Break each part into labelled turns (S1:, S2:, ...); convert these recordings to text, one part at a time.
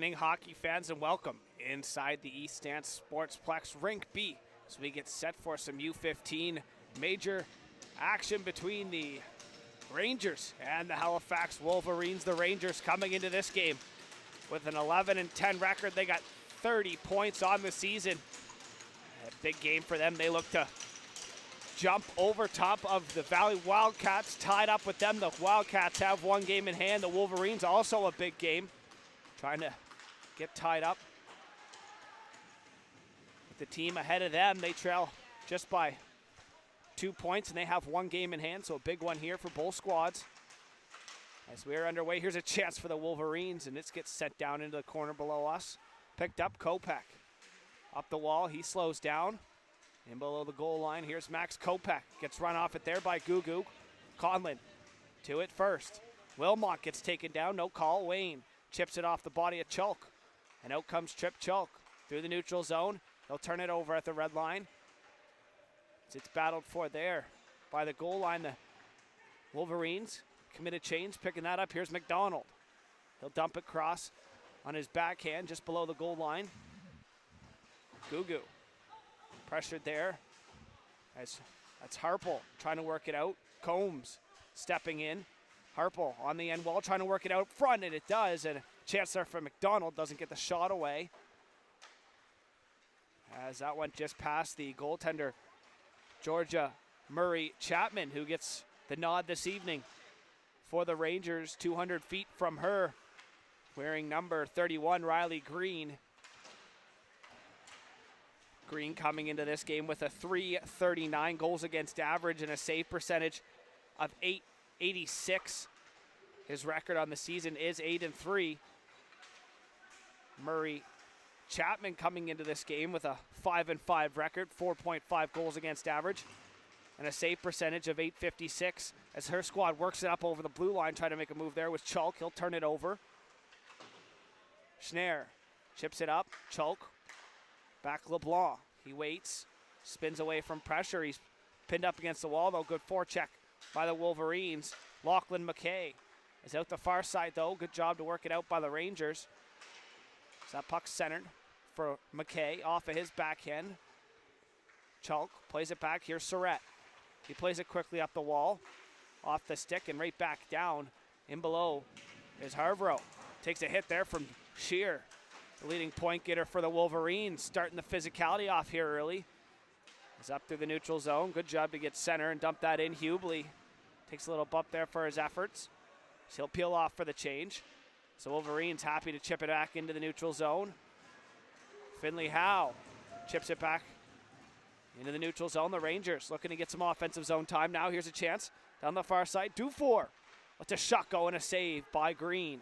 S1: evening, hockey fans, and welcome inside the East Stand Sportsplex Rink B as we get set for some U15 major action between the Rangers and the Halifax Wolverines. The Rangers coming into this game with an 11-10 record. They got 30 points on the season. A big game for them. They look to jump over top of the Valley Wildcats, tied up with them. The Wildcats have one game in hand. The Wolverines also a big game, trying to get tied up. With the team ahead of them, they trail just by 2 points, and they have one game in hand, so a big one here for both squads. As we are underway, here's a chance for the Wolverines, and this gets sent down into the corner below us. Picked up Kopech. Up the wall, he slows down. In below the goal line, here's Max Kopech. Gets run off it there by Gugu. Conlon to it first. Wilmot gets taken down, no call. Wayne chips it off the body of Chalk. And out comes Trip Chalk through the neutral zone. He'll turn it over at the red line. It's battled for there by the goal line. The Wolverines committed change, picking that up. Here's McDonald. He'll dump it across on his backhand just below the goal line. Gugu pressured there. That's Harpel trying to work it out. Combs stepping in. Harpel on the end wall trying to work it out front, and it does. And a chance there for McDonald, doesn't get the shot away. As that went just past the goaltender, Georgia Murray Chapman, who gets the nod this evening for the Rangers. 200 feet from her, wearing number 31, Riley Green. Green coming into this game with a .339 goals against average and a save percentage of .886. His record on the season is 8-3. Murray Chapman coming into this game with a 5-5 record, 4.5 goals against average, and a save percentage of .856 as her squad works it up over the blue line, trying to make a move there with Chalk. He'll turn it over. Schneier chips it up. Chalk. Back LeBlanc. He waits. Spins away from pressure. He's pinned up against the wall, though. Good forecheck by the Wolverines. Lachlan McKay is out the far side, though. Good job to work it out by the Rangers. So that puck's centered for McKay off of his backhand. Chalk plays it back. Here's Surratt. He plays it quickly up the wall, off the stick, and right back down. In below is Harvaro. Takes a hit there from Shear, the leading point getter for the Wolverines, starting the physicality off here early. He's up through the neutral zone. Good job to get center and dump that in. Hubley takes a little bump there for his efforts. So he'll peel off for the change. So Wolverines happy to chip it back into the neutral zone. Finley Howe chips it back into the neutral zone. The Rangers looking to get some offensive zone time now. Here's a chance down the far side. Dufour with a shot go and a save by Green.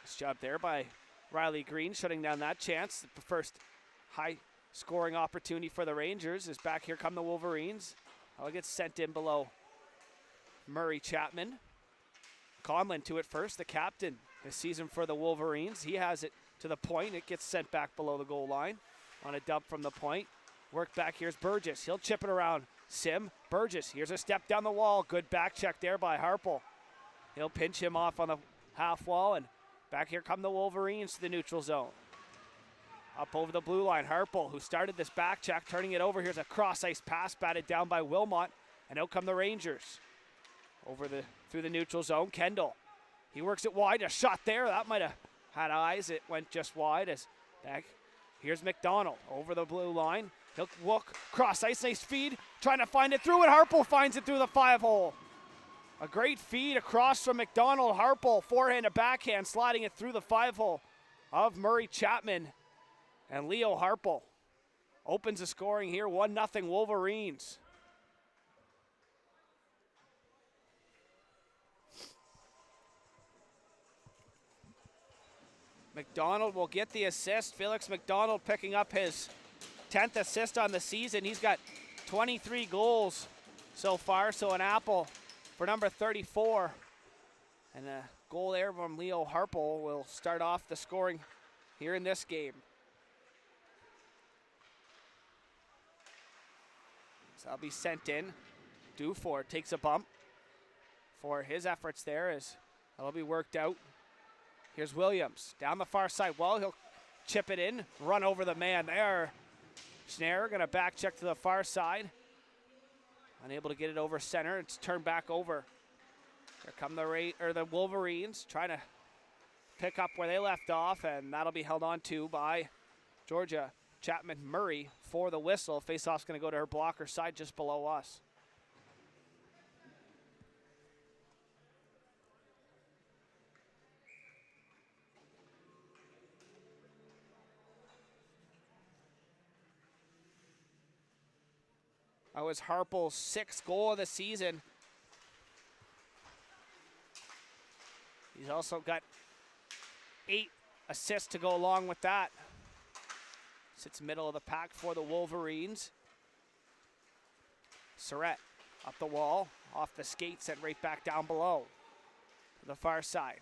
S1: Nice job there by Riley Green, shutting down that chance. The first high-scoring opportunity for the Rangers is back. Here come the Wolverines. I'll get sent in below Murray Chapman. Conlon to it first, the captain this season for the Wolverines. He has it to the point. It gets sent back below the goal line on a dump from the point. Work back, here's Burgess. He'll chip it around Sim. Burgess, here's a step down the wall. Good back check there by Harpel. He'll pinch him off on the half wall, and back here come the Wolverines to the neutral zone. Up over the blue line, Harpel, who started this back check, turning it over. Here's a cross-ice pass batted down by Wilmot, and out come the Rangers. Through the neutral zone, Kendall. He works it wide, a shot there. That might have had eyes. It went just wide as back. Here's McDonald over the blue line. He'll look, cross-ice, nice feed, trying to find it through, and Harpel finds it through the 5-hole. A great feed across from McDonald. Harpel, forehand to backhand, sliding it through the 5-hole of Murray Chapman. And Leo Harpel opens the scoring here, 1-0 Wolverines. McDonald will get the assist. Felix McDonald picking up his 10th assist on the season. He's got 23 goals so far, so an apple for number 34. And a goal there from Leo Harpel will start off the scoring here in this game. So that'll be sent in. Dufour takes a bump for his efforts there as that'll be worked out Here's Williams down the far side. Well, he'll chip it in, run over the man there. Schneider gonna back check to the far side. Unable to get it over center. It's turned back over. Here come the Wolverines trying to pick up where they left off, and that'll be held on to by Georgia. Chapman Murray for the whistle. Faceoff's gonna go to her blocker side just below us. That was Harple's 6th goal of the season. He's also got 8 assists to go along with that. Sits middle of the pack for the Wolverines. Surratt up the wall, off the skate, sent right back down below. To the far side.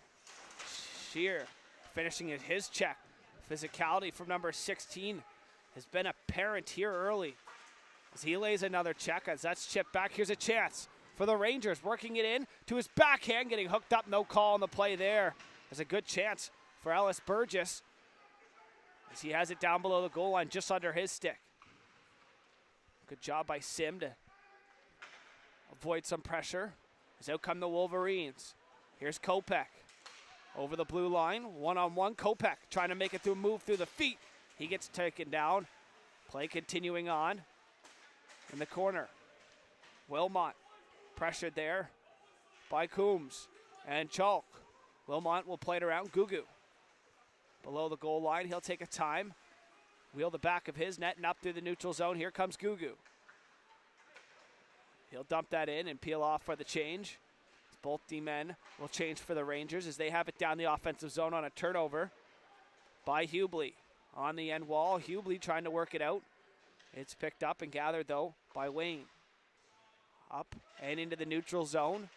S1: Shear finishing his check. Physicality from number 16 has been apparent here early. As he lays another check, as that's chipped back. Here's a chance for the Rangers, working it in to his backhand, getting hooked up, no call on the play there. There's a good chance for Ellis Burgess, as he has it down below the goal line, just under his stick. Good job by Sim to avoid some pressure. As out come the Wolverines. Here's Kopech over the blue line, one-on-one. Kopech trying to make it through, move through the feet. He gets taken down. Play continuing on. In the corner, Wilmot pressured there by Coombs and Chalk. Wilmot will play it around. Gugu below the goal line. He'll take a time, wheel the back of his net and up through the neutral zone. Here comes Gugu. He'll dump that in and peel off for the change. Both D-men will change for the Rangers as they have it down the offensive zone on a turnover by Hubley. On the end wall, Hubley trying to work it out. It's picked up and gathered, though, by Wayne. Up and into the neutral zone.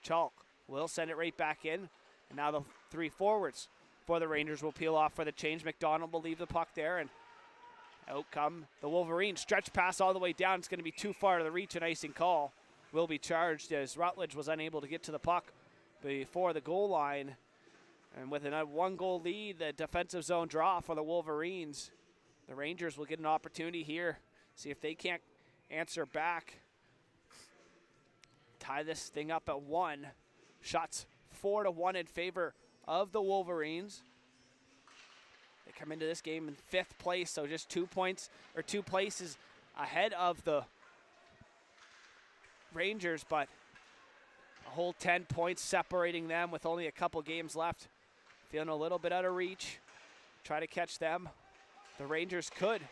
S1: Chalk will send it right back in. And now the 3 forwards for the Rangers will peel off for the change. McDonald will leave the puck there, and out come the Wolverines. Stretch pass all the way down. It's going to be too far to the reach. An icing call will be charged as Rutledge was unable to get to the puck before the goal line. And with a 1-goal lead, the defensive zone draw for the Wolverines. The Rangers will get an opportunity here. See if they can't answer back. Tie this thing up at 1. Shots 4-1 in favor of the Wolverines. They come into this game in 5th place, so just 2 points or 2 places ahead of the Rangers, but a whole 10 points separating them with only a couple games left. Feeling a little bit out of reach. Try to catch them. The Rangers could,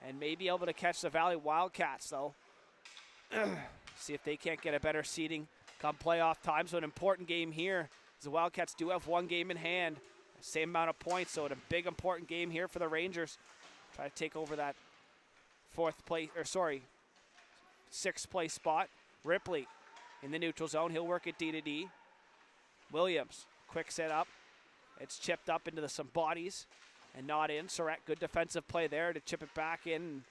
S1: and may be able to catch the Valley Wildcats, though. See if they can't get a better seeding come playoff time. So an important game here, as the Wildcats do have 1 game in hand, same amount of points. So a big important game here for the Rangers. Try to take over that 6th place spot. Ripley in the neutral zone. He'll work it D-to-D. Williams, quick set up. It's chipped up into some bodies. And not in. Surratt, good defensive play there to chip it back in and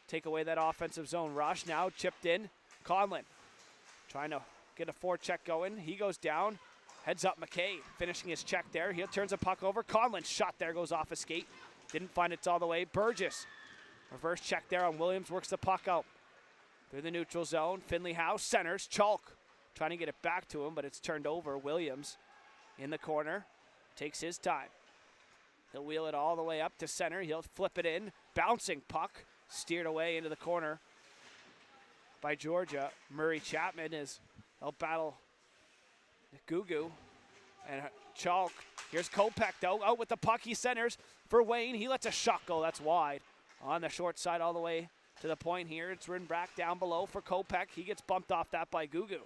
S1: take away that offensive zone rush. Now chipped in. Conlon trying to get a forecheck going. He goes down. Heads up McKay, finishing his check there. He turns the puck over. Conlon's shot there goes off a skate. Didn't find it all the way. Burgess, reverse check there on Williams. Works the puck out through the neutral zone. Finley House centers. Chalk trying to get it back to him, but it's turned over. Williams in the corner. Takes his time. He'll wheel it all the way up to center. He'll flip it in. Bouncing puck. Steered away into the corner by Georgia. Murray Chapman he'll battle Gugu. And Chalk. Here's Kopech, though. Out with the puck. He centers for Wayne. He lets a shot go. That's wide. On the short side all the way to the point here. It's ridden back down below for Kopech. He gets bumped off that by Gugu.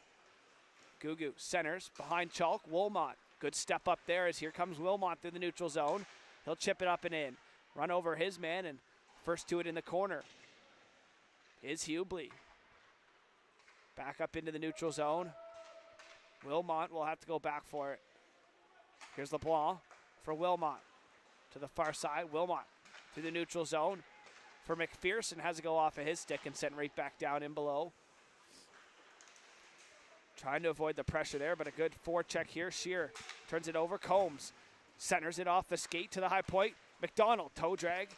S1: Gugu centers behind Chalk. Wilmot. Good step up there as here comes Wilmot through the neutral zone. He'll chip it up and in. Run over his man, and first to it in the corner is Hubley. Back up into the neutral zone. Wilmot will have to go back for it. Here's LeBlanc for Wilmot. To the far side, Wilmot through the neutral zone for McPherson. Has to go off of his stick and sent right back down in below. Trying to avoid the pressure there, but a good forecheck here. Shear turns it over. Combs centers it off the skate to the high point. McDonald, toe drag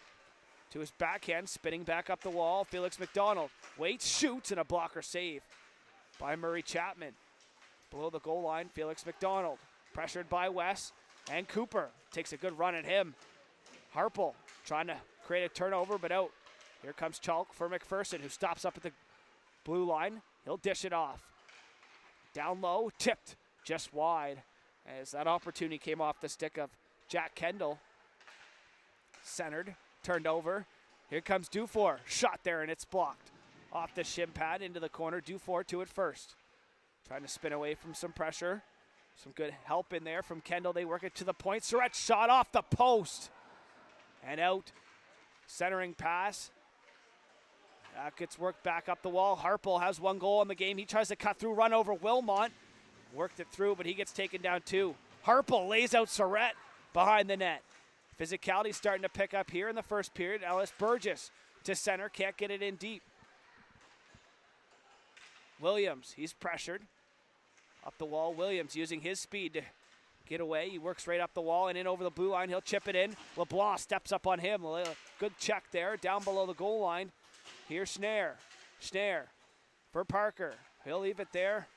S1: to his backhand, spinning back up the wall. Felix McDonald waits, shoots, and a blocker save by Murray Chapman. Below the goal line, Felix McDonald, pressured by Wes, and Cooper takes a good run at him. Harpel trying to create a turnover, but out. Here comes Chalk for McPherson, who stops up at the blue line. He'll dish it off. Down low, tipped just wide, as that opportunity came off the stick of Jack Kendall. Centered, turned over. Here comes Dufour, shot there, and it's blocked. Off the shin pad into the corner. Dufour to it first. Trying to spin away from some pressure. Some good help in there from Kendall. They work it to the point. Surratt shot off the post. And out. Centering pass. That gets worked back up the wall. Harpel has one goal in the game. He tries to cut through, run over Wilmot. Worked it through, but he gets taken down too. Harpel lays out Surratt behind the net. Physicality starting to pick up here in the first period. Ellis Burgess to center. Can't get it in deep. Williams, he's pressured. Up the wall, Williams using his speed to get away. He works right up the wall and in over the blue line. He'll chip it in. LeBlanc steps up on him. Good check there, down below the goal line. Here's Schnare. Schnare for Parker. He'll leave it there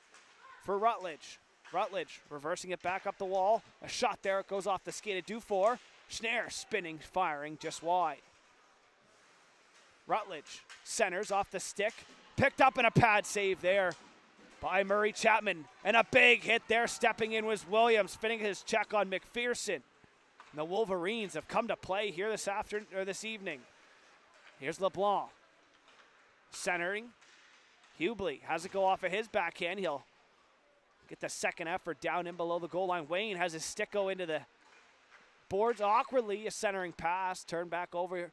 S1: for Rutledge. Rutledge reversing it back up the wall. A shot there. It goes off the skate of Dufour. Schnare spinning, firing just wide. Rutledge centers off the stick. Picked up in a pad save there by Murray Chapman. And a big hit there. Stepping in was Williams, spinning his check on McPherson. And the Wolverines have come to play here this evening. Here's LeBlanc. Centering. Hubley has it go off of his backhand. He'll get the second effort down in below the goal line. Wayne has his stick go into the boards awkwardly. A centering pass. Turn back over.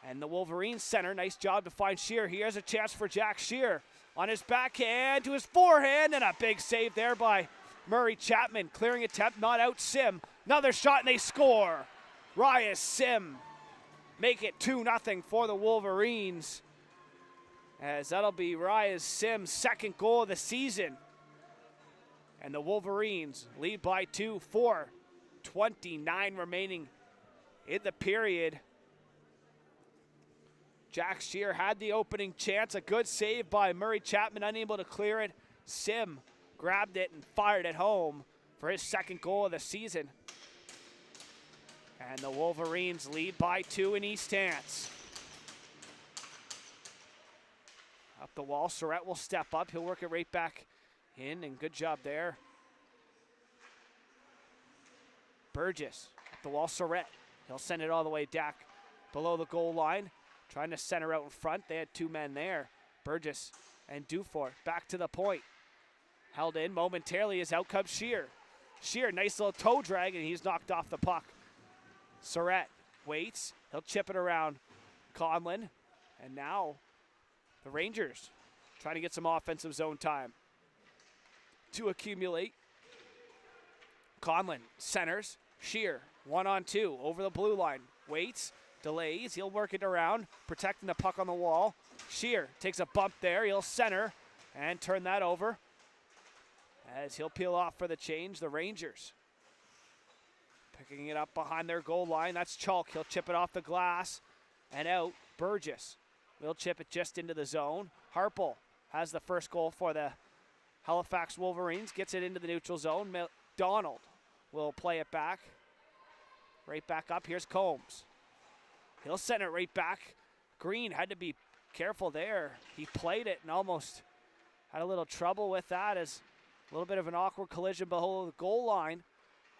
S1: And the Wolverines center. Nice job to find Shear. Here's a chance for Jack Shear. On his backhand to his forehand. And a big save there by Murray Chapman. Clearing attempt. Not out Sim. Another shot and they score. Rias Sim make it 2-0 for the Wolverines. As that'll be Rias Sim's second goal of the season. And the Wolverines lead by 2, 4:29 remaining in the period. Jack Shear had the opening chance. A good save by Murray Chapman, unable to clear it. Sim grabbed it and fired it home for his second goal of the season. And the Wolverines lead by 2 in East Hants. Up the wall, Surratt will step up. He'll work it right back in, and good job there. Burgess, up the wall, Surratt. He'll send it all the way back below the goal line. Trying to center out in front. They had two men there. Burgess and Dufour back to the point. Held in momentarily as out comes Shear. Shear, nice little toe drag, and he's knocked off the puck. Surratt waits. He'll chip it around Conlon. And now the Rangers trying to get some offensive zone time to accumulate. Conlon centers. Shear, 1-on-2 over the blue line. Waits, delays. He'll work it around, protecting the puck on the wall. Shear takes a bump there. He'll center and turn that over as he'll peel off for the change. The Rangers picking it up behind their goal line. That's Chalk. He'll chip it off the glass and out. Burgess will chip it just into the zone. Harpel has the first goal for the Halifax Wolverines. Gets it into the neutral zone. McDonald will play it back. Right back up. Here's Combs. He'll send it right back. Green had to be careful there. He played it and almost had a little trouble with that, as a little bit of an awkward collision below the goal line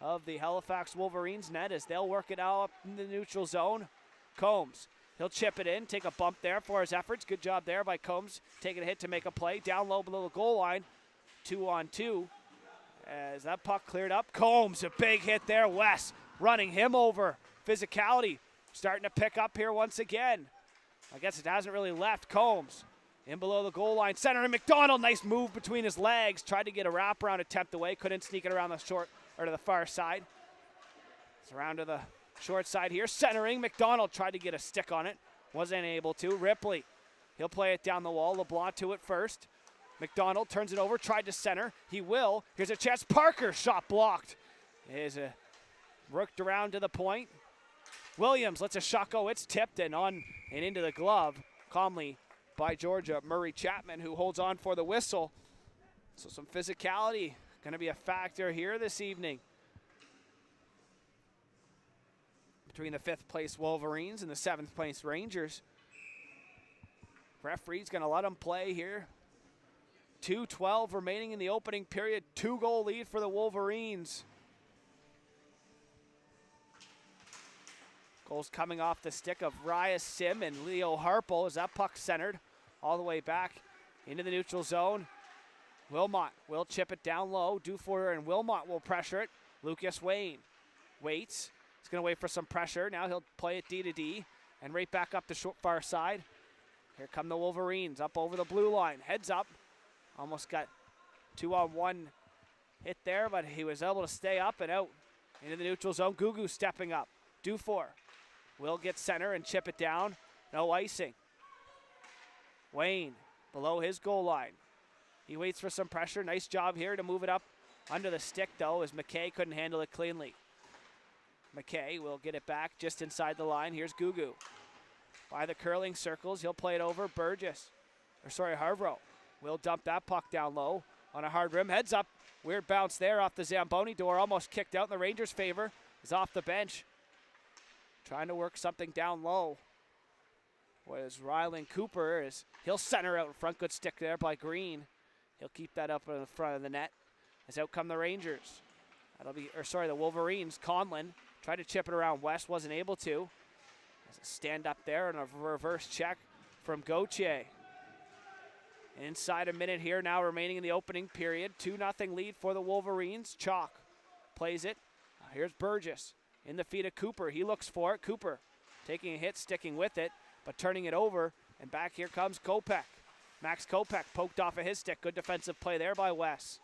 S1: of the Halifax Wolverines net as they'll work it out up in the neutral zone. Combs. He'll chip it in, take a bump there for his efforts. Good job there by Combs, taking a hit to make a play. Down low below the goal line, 2-on-2. As that puck cleared up, Combs, a big hit there. Wes running him over. Physicality starting to pick up here once again. I guess it hasn't really left. Combs in below the goal line. Center and McDonald, nice move between his legs. Tried to get a wraparound attempt away. Couldn't sneak it around the short, or to the far side. It's around to the short side here. Centering. McDonald tried to get a stick on it. Wasn't able to. Ripley. He'll play it down the wall. LeBlanc to it first. McDonald turns it over, tried to center. He will. Here's a chance. Parker, shot blocked. Is worked around to the point. Williams lets a shot go. It's tipped and on and into the glove. Calmly by Georgia. Murray Chapman, who holds on for the whistle. So some physicality going to be a factor here this evening between the 5th place Wolverines and the 7th place Rangers. Referee's going to let them play here. 2:12 remaining in the opening period. 2-goal lead for the Wolverines. Goals coming off the stick of Raya Sim and Leo Harpel as that puck centered all the way back into the neutral zone. Wilmot will chip it down low. Dufour and Wilmot will pressure it. Lucas Wayne waits. He's going to wait for some pressure. Now he'll play it D to D and right back up the short far side. Here come the Wolverines up over the blue line. Heads up. Almost got 2-on-1 hit there, but he was able to stay up and out into the neutral zone. Gugu stepping up. Dufour will get center and chip it down. No icing. Wayne below his goal line. He waits for some pressure. Nice job here to move it up under the stick, though, as McKay couldn't handle it cleanly. McKay will get it back just inside the line. Here's Gugu. By the curling circles, he'll play it over. Harvro will dump that puck down low on a hard rim. Heads up. Weird bounce there off the Zamboni door. Almost kicked out in the Rangers' favor. He's off the bench. Trying to work something down low. Was Rylan Cooper. He'll center out in front. Good stick there by Green. He'll keep that up in the front of the net. As out come the Rangers. The Wolverines. Conlon tried to chip it around West. Wasn't able to. As a stand up there and a reverse check from Gauthier. Inside a minute here now remaining in the opening period. 2-0 lead for the Wolverines. Chalk plays it. Here's Burgess in the feet of Cooper. He looks for it. Cooper taking a hit, sticking with it, but turning it over. And back here comes Kopech. Max Kopech poked off of his stick. Good defensive play there by Wes.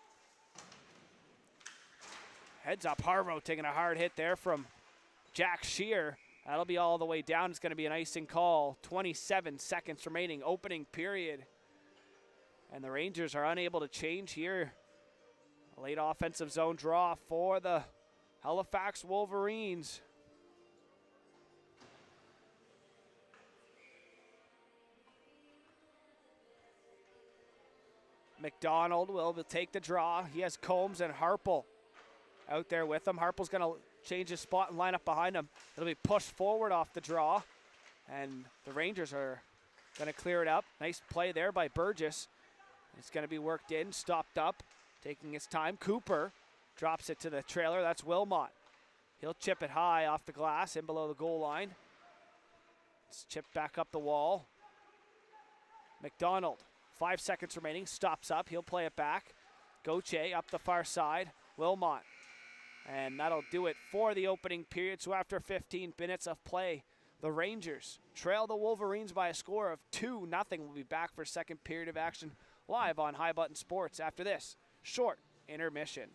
S1: Heads up. Harvo taking a hard hit there from Jack Shear. That'll be all the way down. It's going to be an icing call. 27 seconds remaining. Opening period. And the Rangers are unable to change here. A late offensive zone draw for the Halifax Wolverines. McDonald will take the draw. He has Combs and Harpel out there with him. Harpel's going to change his spot and line up behind him. It'll be pushed forward off the draw. And the Rangers are going to clear it up. Nice play there by Burgess. It's going to be worked in, stopped up, taking his time. Cooper drops it to the trailer. That's Wilmot. He'll chip it high off the glass in below the goal line. It's chipped back up the wall. McDonald, 5 seconds remaining, stops up. He'll play it back. Gauthier up the far side. Wilmot. And that'll do it for the opening period. So after 15 minutes of play, the Rangers trail the Wolverines by a score of 2-0. We'll be back for second period of action live on High Button Sports after this short intermission.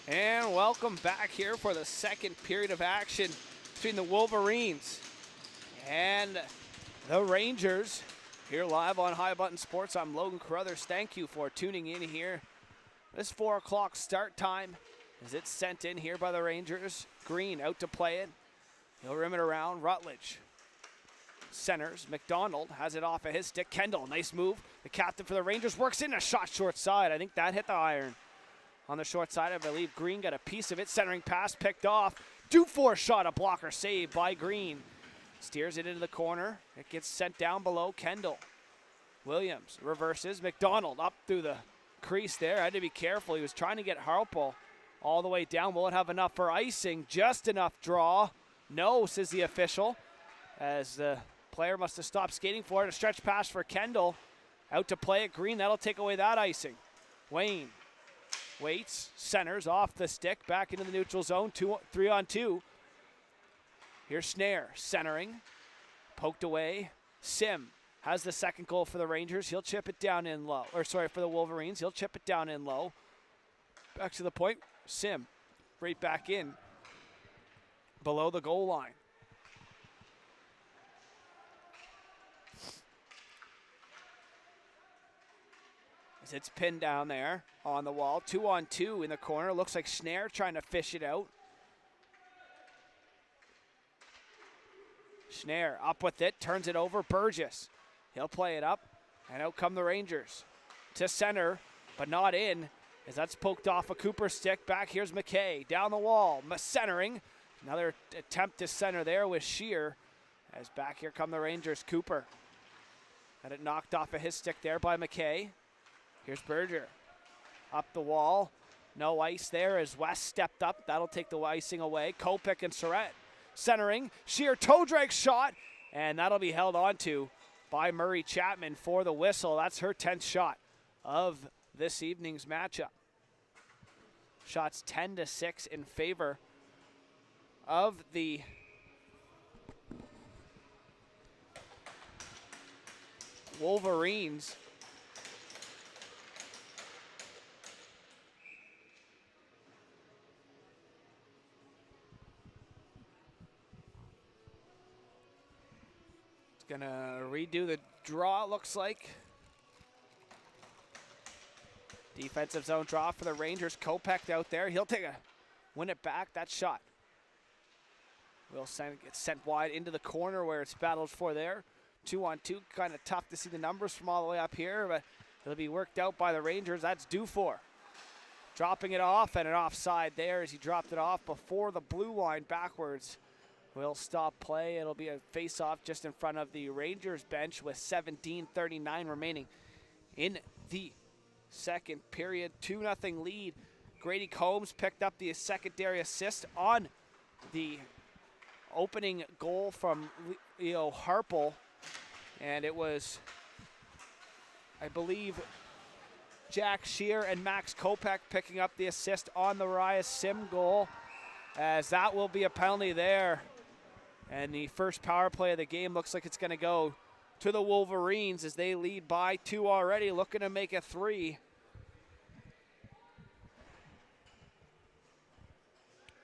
S1: And welcome back here for the second period of action between the Wolverines and the Rangers here live on High Button Sports. I'm Logan Carruthers. Thank you for tuning in here. This 4 o'clock start time as it's sent in here by the Rangers. Green out to play it. He'll rim it around. Rutledge centers. McDonald has it off of his stick. Kendall, nice move. The captain for the Rangers works in a shot short side. I think that hit the iron. On the short side, I believe Green got a piece of it. Centering pass picked off. Dufour shot, a blocker saved by Green. Steers it into the corner. It gets sent down below. Kendall. Williams reverses. McDonald up through the crease there. Had to be careful. He was trying to get Harpel all the way down. Will it have enough for icing? Just enough draw. No, says the official. As the player must have stopped skating for it. A stretch pass for Kendall. Out to play it. Green, that'll take away that icing. Wayne waits, centers off the stick, back into the neutral zone, 3-on-2. Here's Snare, centering, poked away. Sim has the second goal for the Rangers. He'll chip it down in low, or sorry, for the Wolverines. He'll chip it down in low. Back to the point, Sim, right back in, below the goal line. As it's pinned down there on the wall. 2-on-2 in the corner. Looks like Snare trying to fish it out. Snare up with it, turns it over. Burgess, he'll play it up, and out come the Rangers. To center, but not in, as that's poked off a Cooper stick. Back here's McKay, down the wall, centering. Another attempt to center there with Shear. As back here come the Rangers. Cooper had it knocked off of his stick there by McKay. Here's Berger, up the wall. No ice there as West stepped up. That'll take the icing away. Kopech and Surratt centering. Sheer toe drag shot, and that'll be held onto by Murray Chapman for the whistle. That's her 10th shot of this evening's matchup. Shots 10-6 in favor of the Wolverines. Gonna redo the draw, it looks like. Defensive zone draw for the Rangers. Kopech out there. He'll win it back. That shot will get sent wide into the corner where it's battled for there. 2-on-2. Kind of tough to see the numbers from all the way up here, but it'll be worked out by the Rangers. That's Dufour dropping it off, and an offside there as he dropped it off before the blue line backwards. Will stop play. It'll be a face-off just in front of the Rangers bench with 17:39 remaining in the second period. 2-0 lead. Grady Combs picked up the secondary assist on the opening goal from Leo Harpel. And it was, I believe, Jack Shear and Max Kopech picking up the assist on the Rias Sim goal, as that will be a penalty there. And the first power play of the game looks like it's going to go to the Wolverines as they lead by 2 already, looking to make it 3.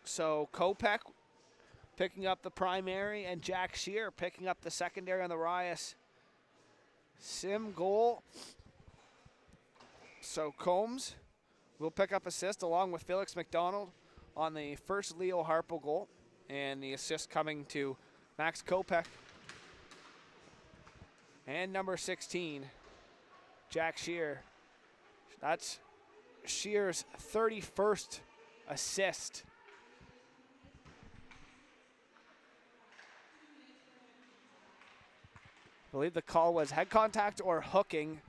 S1: So Kopech picking up the primary and Jack Shear picking up the secondary on the Rias Sim goal. So Combs will pick up assist along with Felix McDonald on the first Leo Harpel goal. And the assist coming to Max Kopech. And number 16, Jack Shear. That's Shear's 31st assist. I believe the call was head contact or hooking.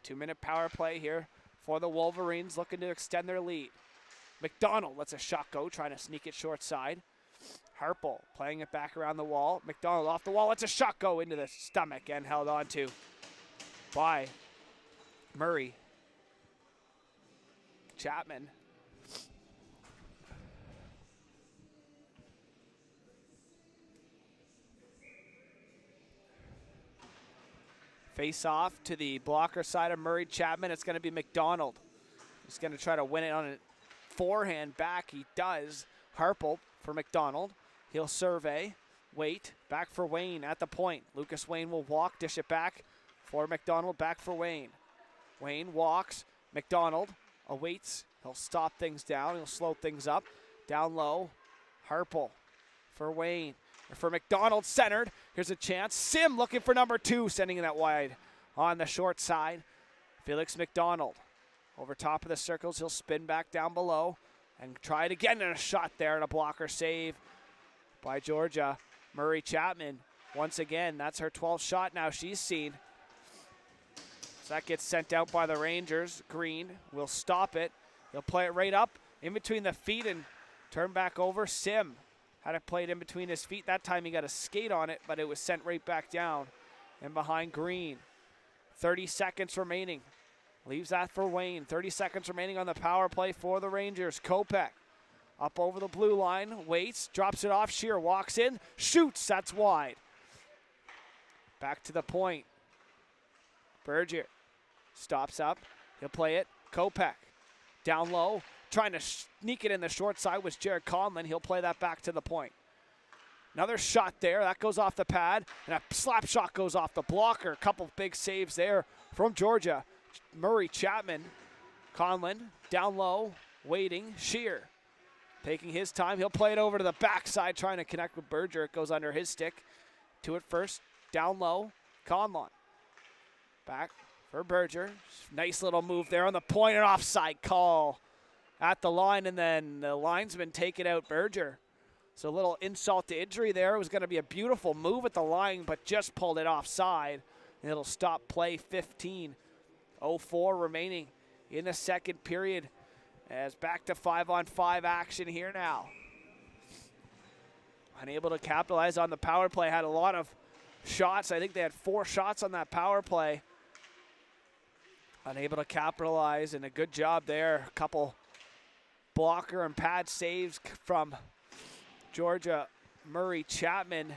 S1: 2-minute power play here for the Wolverines, looking to extend their lead. McDonald lets a shot go, trying to sneak it short side. Harpel playing it back around the wall. McDonald off the wall, lets a shot go into the stomach and held on to by Murray Chapman. Face off to the blocker side of Murray Chapman. It's going to be McDonald. He's going to try to win it on a forehand back. He does. Harpel for McDonald. He'll survey. Wait. Back for Wayne at the point. Lucas Wayne will walk. Dish it back for McDonald. Back for Wayne. Wayne walks. McDonald awaits. He'll stop things down. He'll slow things up. Down low. Harpel for Wayne. for McDonald, centered. Here's a chance. Sim looking for number 2, sending that wide on the short side. Felix McDonald over top of the circles. He'll spin back down below and try it again, and a shot there and a blocker save by Georgia. Murray Chapman, once again, that's her 12th shot now she's seen. So that gets sent out by the Rangers. Green will stop it. He'll play it right up in between the feet and turn back over. Sim had it played in between his feet. That time he got a skate on it, but it was sent right back down and behind Green. 30 seconds remaining. Leaves that for Wayne. 30 seconds remaining on the power play for the Rangers. Kopech up over the blue line. Waits, drops it off. Shear walks in, shoots. That's wide. Back to the point. Berger stops up. He'll play it. Kopech down low. Trying to sneak it in the short side was Jared Conlon. He'll play that back to the point. Another shot there. That goes off the pad. And a slap shot goes off the blocker. A couple big saves there from Georgia. Murray Chapman. Conlon down low. Waiting. Shear taking his time. He'll play it over to the backside, trying to connect with Berger. It goes under his stick. To it first. Down low. Conlon. Back for Berger. Nice little move there on the point. And offside call at the line, and then the linesman take it out Berger. So a little insult to injury there. It was going to be a beautiful move at the line, but just pulled it offside. And it'll stop play. 15:04 remaining in the second period. As back to 5-on-5 action here now. Unable to capitalize on the power play. Had a lot of shots. I think they had 4 shots on that power play. Unable to capitalize, and a good job there. A couple blocker and pad saves from Georgia Murray Chapman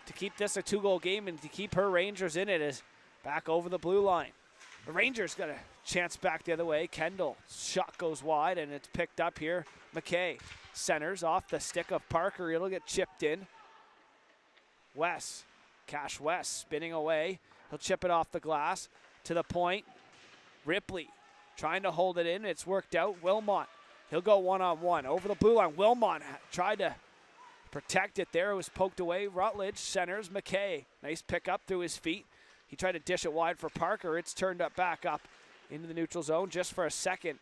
S1: to keep this a 2-goal game and to keep her Rangers in it. Is back over the blue line. The Rangers got a chance back the other way. Kendall, shot goes wide, and it's picked up here. McKay centers off the stick of Parker. It'll get chipped in. Cash West spinning away. He'll chip it off the glass to the point. Ripley trying to hold it in. It's worked out. Wilmot, he'll go one-on-one over the blue line. Wilmot tried to protect it there. It was poked away. Rutledge centers. McKay, nice pick up through his feet. He tried to dish it wide for Parker. It's turned up back up into the neutral zone just for a second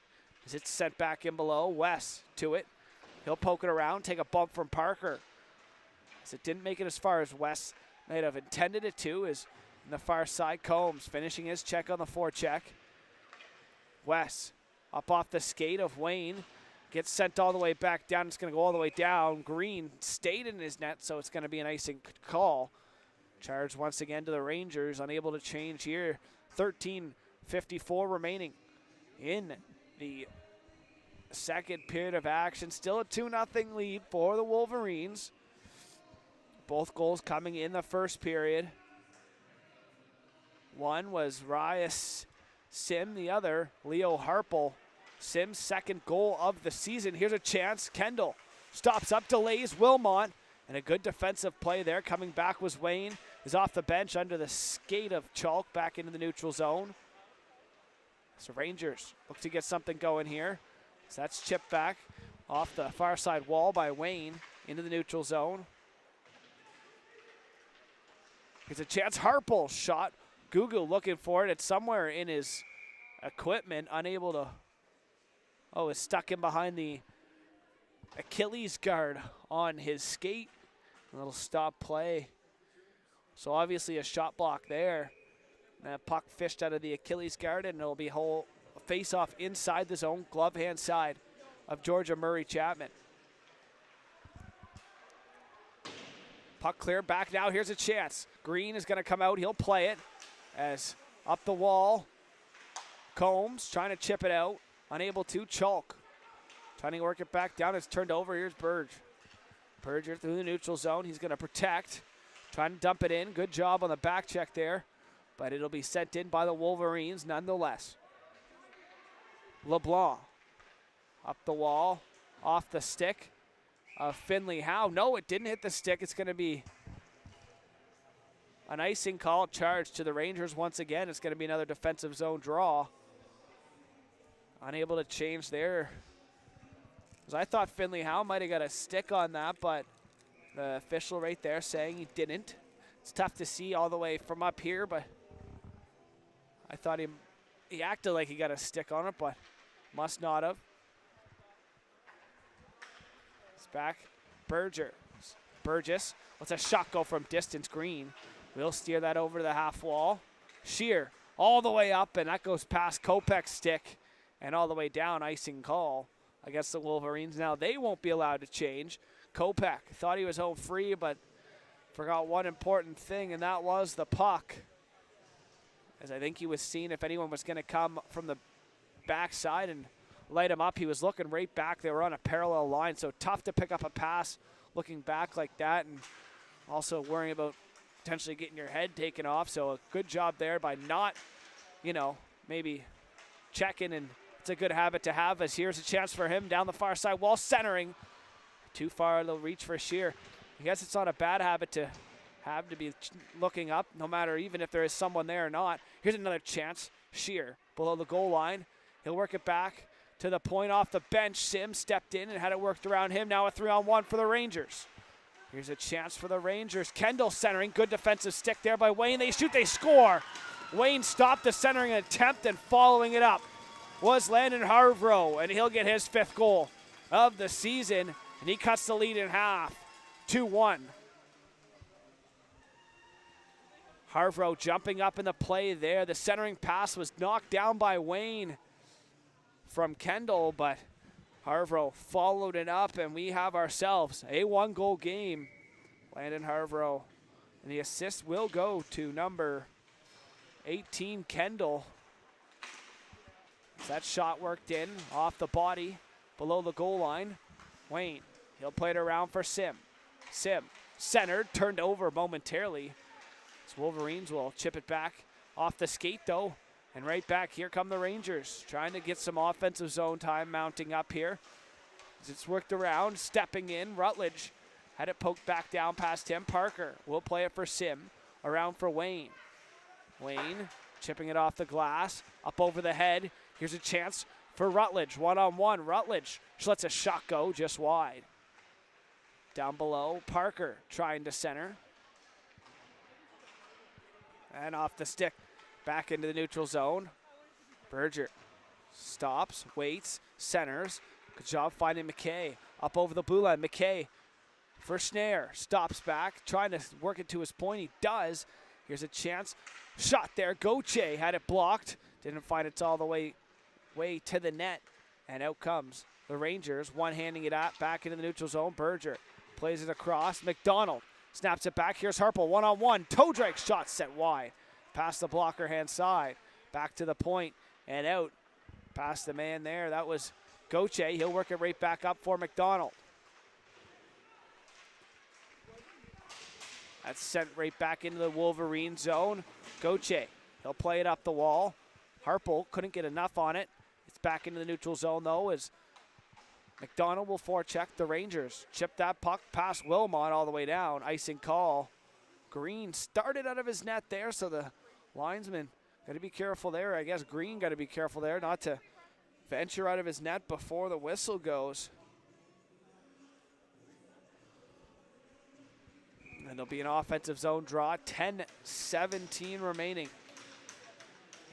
S1: as it's sent back in below. West to it. He'll poke it around, take a bump from Parker. As it didn't make it as far as West might have intended it to, is in the far side. Combs finishing his check on the forecheck. West up off the skate of Wayne. Gets sent all the way back down. It's going to go all the way down. Green stayed in his net, so it's going to be an icing call. Charge once again to the Rangers, unable to change here. 13:54 remaining in the second period of action. Still a 2-0 lead for the Wolverines. Both goals coming in the first period. One was Rias Sim, the other Leo Harpel. Sim's second goal of the season. Here's a chance. Kendall stops up, delays Wilmot, and a good defensive play there. Coming back was Wayne. Is off the bench under the skate of Chalk back into the neutral zone. So Rangers look to get something going here. So that's chipped back off the far side wall by Wayne into the neutral zone. Here's a chance. Harpel shot. Gugu looking for it. It's somewhere in his equipment. Unable to. Oh, it's stuck in behind the Achilles guard on his skate. A little stop play. So obviously a shot block there. That puck fished out of the Achilles guard, and it'll be whole face off inside the zone, glove hand side of Georgia Murray Chapman. Puck clear back now. Here's a chance. Green is going to come out. He'll play it as up the wall. Combs trying to chip it out. Unable to. Chalk trying to work it back down. It's turned over. Here's Berge. Berger through the neutral zone. He's going to protect. Trying to dump it in. Good job on the back check there. But it'll be sent in by the Wolverines nonetheless. LeBlanc up the wall. Off the stick of Finley Howe. No, it didn't hit the stick. It's going to be an icing call charge to the Rangers once again. It's going to be another defensive zone draw. Unable to change there. Because I thought Finley Howe might have got a stick on that, but The official right there saying he didn't. It's tough to see all the way from up here, but I thought he acted like he got a stick on it, but must not have. It's back. Burgess lets a shot go from distance. Green will steer that over to the half wall. Shear all the way up, and that goes past Kopech's stick and all the way down. Icing call against the Wolverines. Now they won't be allowed to change. Kopech thought he was home free, but forgot one important thing, and that was the puck. As I think he was seeing if anyone was going to come from the backside and light him up. He was looking right back. They were on a parallel line, so tough to pick up a pass looking back like that, and also worrying about potentially getting your head taken off. So a good job there by not, maybe checking, and it's a good habit to have, as here's a chance for him down the far side wall, centering. Too far, they'll reach for Shear. I guess it's not a bad habit to have, to be looking up, no matter even if there is someone there or not. Here's another chance. Shear below the goal line. He'll work it back to the point off the bench. Sim stepped in and had it worked around him. Now a 3-on-1 for the Rangers. Here's a chance for the Rangers. Kendall centering. Good defensive stick there by Wayne. They shoot, they score. Wayne stopped the centering attempt, and following it up was Landon Harvrow, and he'll get his 5th goal of the season, and he cuts the lead in half. 2-1. Harvrow jumping up in the play there. The centering pass was knocked down by Wayne from Kendall, but Harvrow followed it up, and we have ourselves a 1-goal game. Landon Harvrow, and the assist will go to number 18, Kendall. That shot worked in off the body below the goal line. Wayne, he'll play it around for Sim. Sim centered, turned over momentarily. As Wolverines will chip it back off the skate though. And right back, here come the Rangers, trying to get some offensive zone time mounting up here. As it's worked around, stepping in, Rutledge had it poked back down past him. Parker will play it for Sim, around for Wayne. Wayne chipping it off the glass, up over the head. Here's a chance for Rutledge, 1-on-1. Rutledge lets a shot go just wide. Down below, Parker trying to center. And off the stick, back into the neutral zone. Berger stops, waits, centers. Good job finding McKay. Up over the blue line, McKay for Snare. Stops back, trying to work it to his point. He does. Here's a chance. Shot there. Gauthier had it blocked. Didn't find it all the way to the net. And out comes the Rangers, one-handing it up back into the neutral zone. Berger plays it across. McDonald snaps it back. Here's Harpel, 1-on-1. Toe drag shot set wide. Past the blocker hand side. Back to the point and out. Past the man there. That was Gauthier. He'll work it right back up for McDonald. That's sent right back into the Wolverine zone. Gauthier, he'll play it up the wall. Harpel couldn't get enough on it. It's back into the neutral zone though, as McDonald will forecheck the Rangers. Chip that puck past Wilmot all the way down. Icing call. Green started out of his net there, so the linesman got to be careful there. I guess Green got to be careful there not to venture out of his net before the whistle goes. And there'll be an offensive zone draw. 10-17 remaining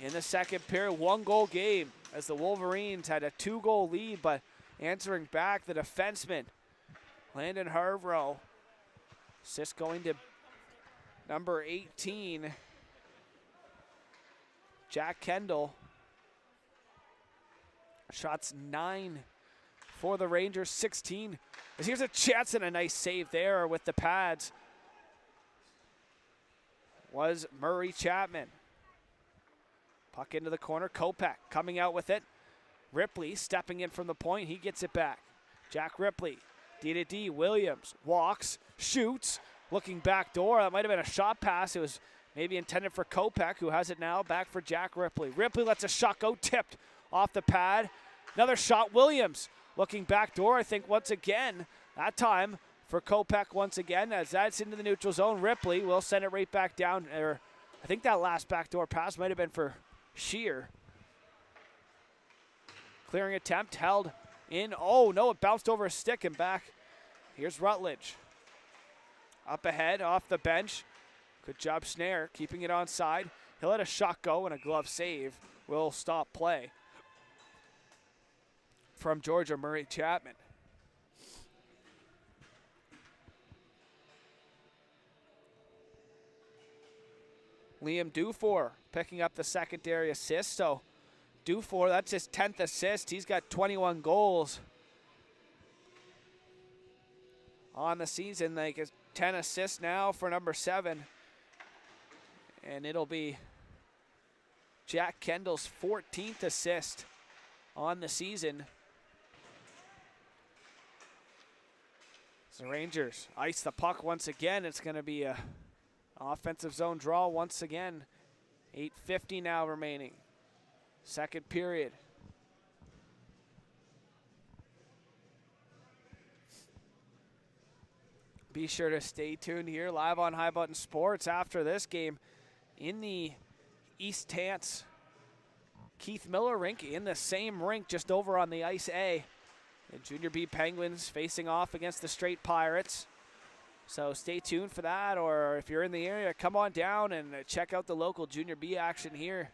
S1: in the second period. 1-goal game as the Wolverines had a 2-goal lead, but answering back, the defenseman, Landon Harvrow. Assist going to number 18, Jack Kendall. Shots 9 for the Rangers, 16. As here's a chance and a nice save there with the pads. Was Murray Chapman. Puck into the corner. Kopech coming out with it. Ripley stepping in from the point. He gets it back. Jack Ripley. D-to-D. Williams walks, shoots, looking back door. That might have been a shot pass. It was maybe intended for Kopech, who has it now. Back for Jack Ripley. Ripley lets a shot go, tipped off the pad. Another shot. Williams looking back door, I think, once again. That time for Kopech once again, as that's into the neutral zone. Ripley will send it right back down. I think that last backdoor pass might have been for Shear. Clearing attempt, held in. Oh, no, it bounced over a stick and back. Here's Rutledge. Up ahead, off the bench. Good job, Snare, keeping it on side. He'll let a shot go and a glove save will stop play from Georgia Murray Chapman. Liam Dufour picking up the secondary assist. So Dufour, that's his 10th assist. He's got 21 goals on the season. Like 10 assists now for number 7. And it'll be Jack Kendall's 14th assist on the season. So Rangers ice the puck once again. It's going to be a offensive zone draw once again. 8:50 now remaining. Second period. Be sure to stay tuned here live on High Button Sports after this game in the East Tants Keith Miller rink, in the same rink just over on the Ice A. The Junior B Penguins facing off against the Straight Pirates. So stay tuned for that, or if you're in the area, come on down and check out the local Junior B action here.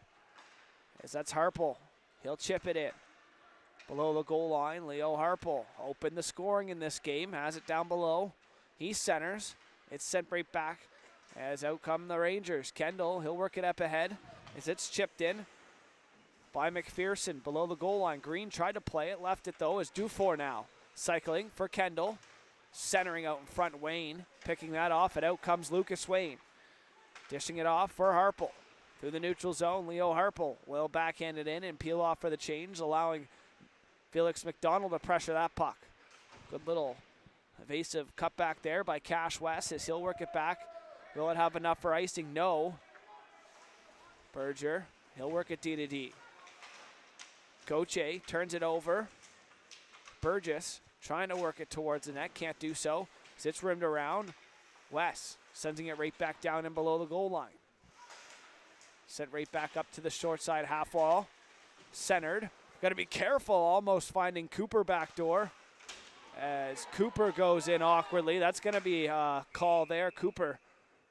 S1: As that's Harpel. He'll chip it in. Below the goal line, Leo Harpel. Open the scoring in this game, has it down below. He centers. It's sent right back as out come the Rangers. Kendall, he'll work it up ahead as it's chipped in by McPherson below the goal line. Green tried to play it, left it though, as Dufour now cycling for Kendall. Centering out in front, Wayne picking that off, and out comes Lucas Wayne. Dishing it off for Harpel. Through the neutral zone, Leo Harpel will backhand it in and peel off for the change, allowing Felix McDonald to pressure that puck. Good little evasive cutback there by Cash West as he'll work it back. Will it have enough for icing? No. Berger, he'll work it D to D. Gauthier turns it over. Burgess trying to work it towards the net, can't do so. It's rimmed around. West sending it right back down and below the goal line. Sent right back up to the short side half wall. Centered. Got to be careful, almost finding Cooper backdoor. As Cooper goes in awkwardly. That's going to be a call there. Cooper,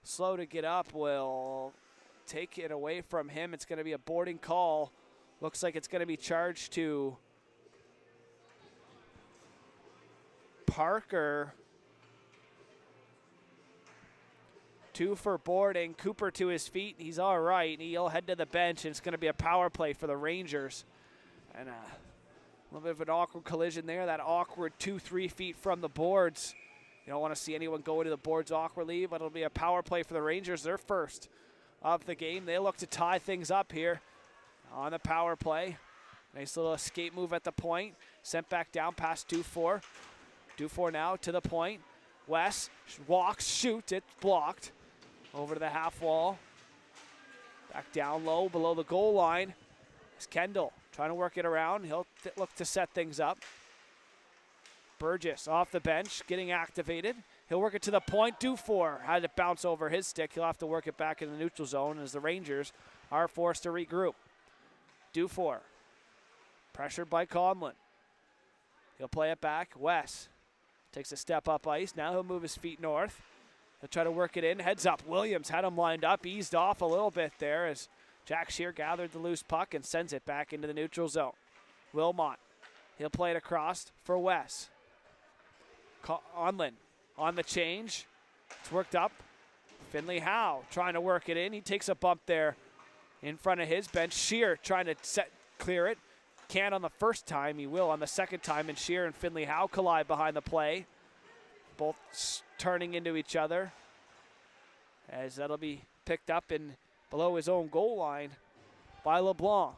S1: slow to get up, will take it away from him. It's going to be a boarding call. Looks like it's going to be charged to Parker. 2 for boarding. Cooper to his feet. He's all right. He'll head to the bench, and it's going to be a power play for the Rangers. And a little bit of an awkward collision there. That awkward 2-3 feet from the boards. You don't want to see anyone go into the boards awkwardly, but it'll be a power play for the Rangers. Their first of the game. They look to tie things up here on the power play. Nice little escape move at the point. Sent back down past Dufour. Dufour now to the point. West walks, shoots, it's blocked. Over to the half wall. Back down low below the goal line. It's Kendall trying to work it around. He'll look to set things up. Burgess off the bench, getting activated. He'll work it to the point. Dufour had to bounce over his stick. He'll have to work it back in the neutral zone as the Rangers are forced to regroup. Dufour, pressured by Conlon. He'll play it back. West takes a step up ice. Now he'll move his feet north. He'll try to work it in. Heads up. Williams had him lined up. Eased off a little bit there as Jack Shear gathered the loose puck and sends it back into the neutral zone. Wilmot. He'll play it across for West. Conlon on the change. It's worked up. Finley Howe trying to work it in. He takes a bump there in front of his bench. Shear trying to clear it. Can't on the first time. He will on the second time. And Shear and Finley Howe collide behind the play. Both turning into each other. As that'll be picked up in below his own goal line by LeBlanc.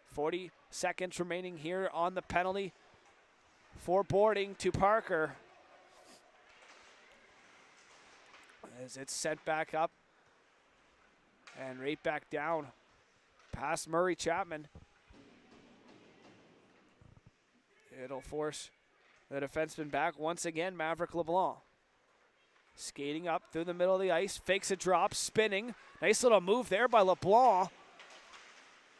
S1: 40 seconds remaining here on the penalty for boarding to Parker. As it's sent back up and right back down past Murray Chapman. It'll force the defenseman back once again, Maverick LeBlanc. Skating up through the middle of the ice, fakes a drop, spinning. Nice little move there by LeBlanc.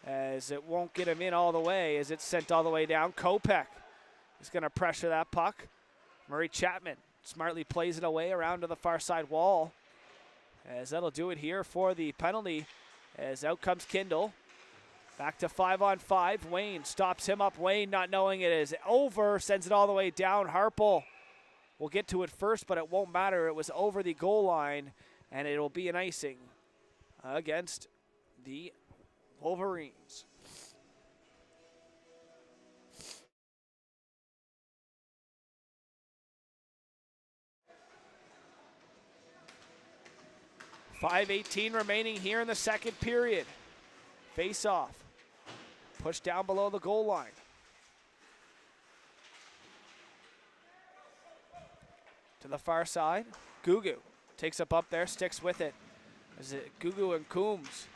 S1: As it won't get him in all the way as it's sent all the way down. Kopech is going to pressure that puck. Murray Chapman smartly plays it away around to the far side wall. As that'll do it here for the penalty. As out comes Kindle. Back to 5-on-5. Wayne stops him up. Wayne, not knowing it is over, sends it all the way down. Harpel will get to it first, but it won't matter. It was over the goal line, and it will be an icing against the Wolverines. .5:18 remaining here in the second period. Face off. Push down below the goal line. To the far side. Gugu takes up there, sticks with it. As Gugu and Coombs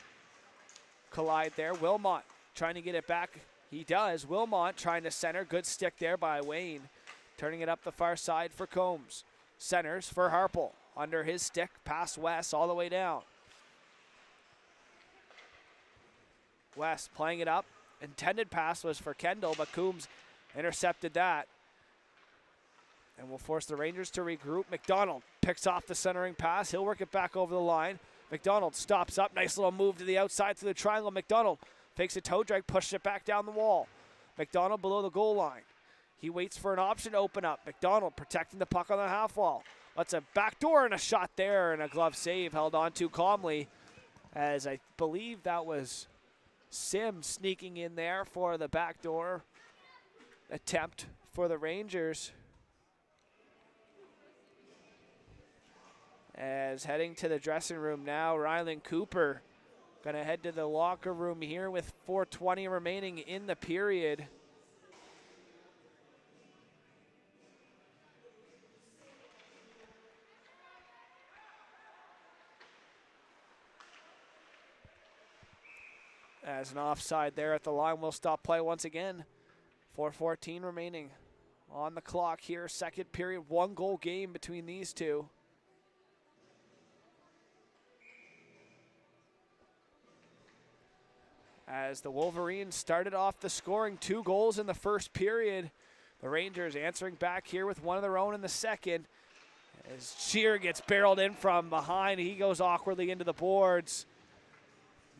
S1: collide there. Wilmot trying to get it back. He does. Wilmot trying to center. Good stick there by Wayne. Turning it up the far side for Combs. Centers for Harpel. Under his stick, past West, all the way down. West playing it up. Intended pass was for Kendall, but Coombs intercepted that. And will force the Rangers to regroup. McDonald picks off the centering pass. He'll work it back over the line. McDonald stops up. Nice little move to the outside through the triangle. McDonald fakes a toe drag, pushes it back down the wall. McDonald below the goal line. He waits for an option to open up. McDonald protecting the puck on the half wall. That's a backdoor and a shot there, and a glove save held on to calmly, as I believe that was Sim sneaking in there for the backdoor attempt for the Rangers. As heading to the dressing room now, Rylan Cooper gonna head to the locker room here with 4:20 remaining in the period. As an offside there at the line will stop play once again. 4:14 remaining on the clock here. Second period, 1-goal game between these two. As the Wolverines started off the scoring 2 goals in the first period. The Rangers answering back here with one of their own in the second. As Shear gets barreled in from behind, he goes awkwardly into the boards.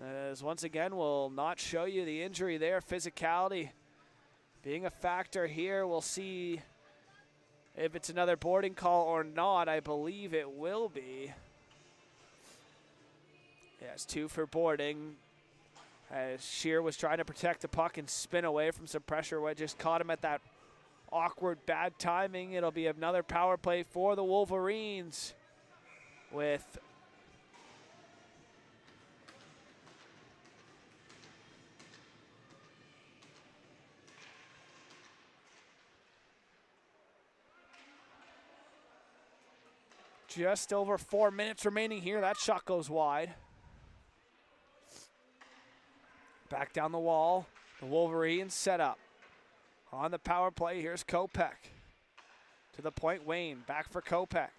S1: As once again, will not show you the injury there. Physicality being a factor here. We'll see if it's another boarding call or not. I believe it will be. Yes, 2 for boarding. As Shear was trying to protect the puck and spin away from some pressure. What just caught him at that awkward bad timing. It'll be another power play for the Wolverines with just over 4 minutes remaining here. That shot goes wide. Back down the wall. The Wolverines set up. On the power play, here's Kopech. To the point, Wayne. Back for Kopech.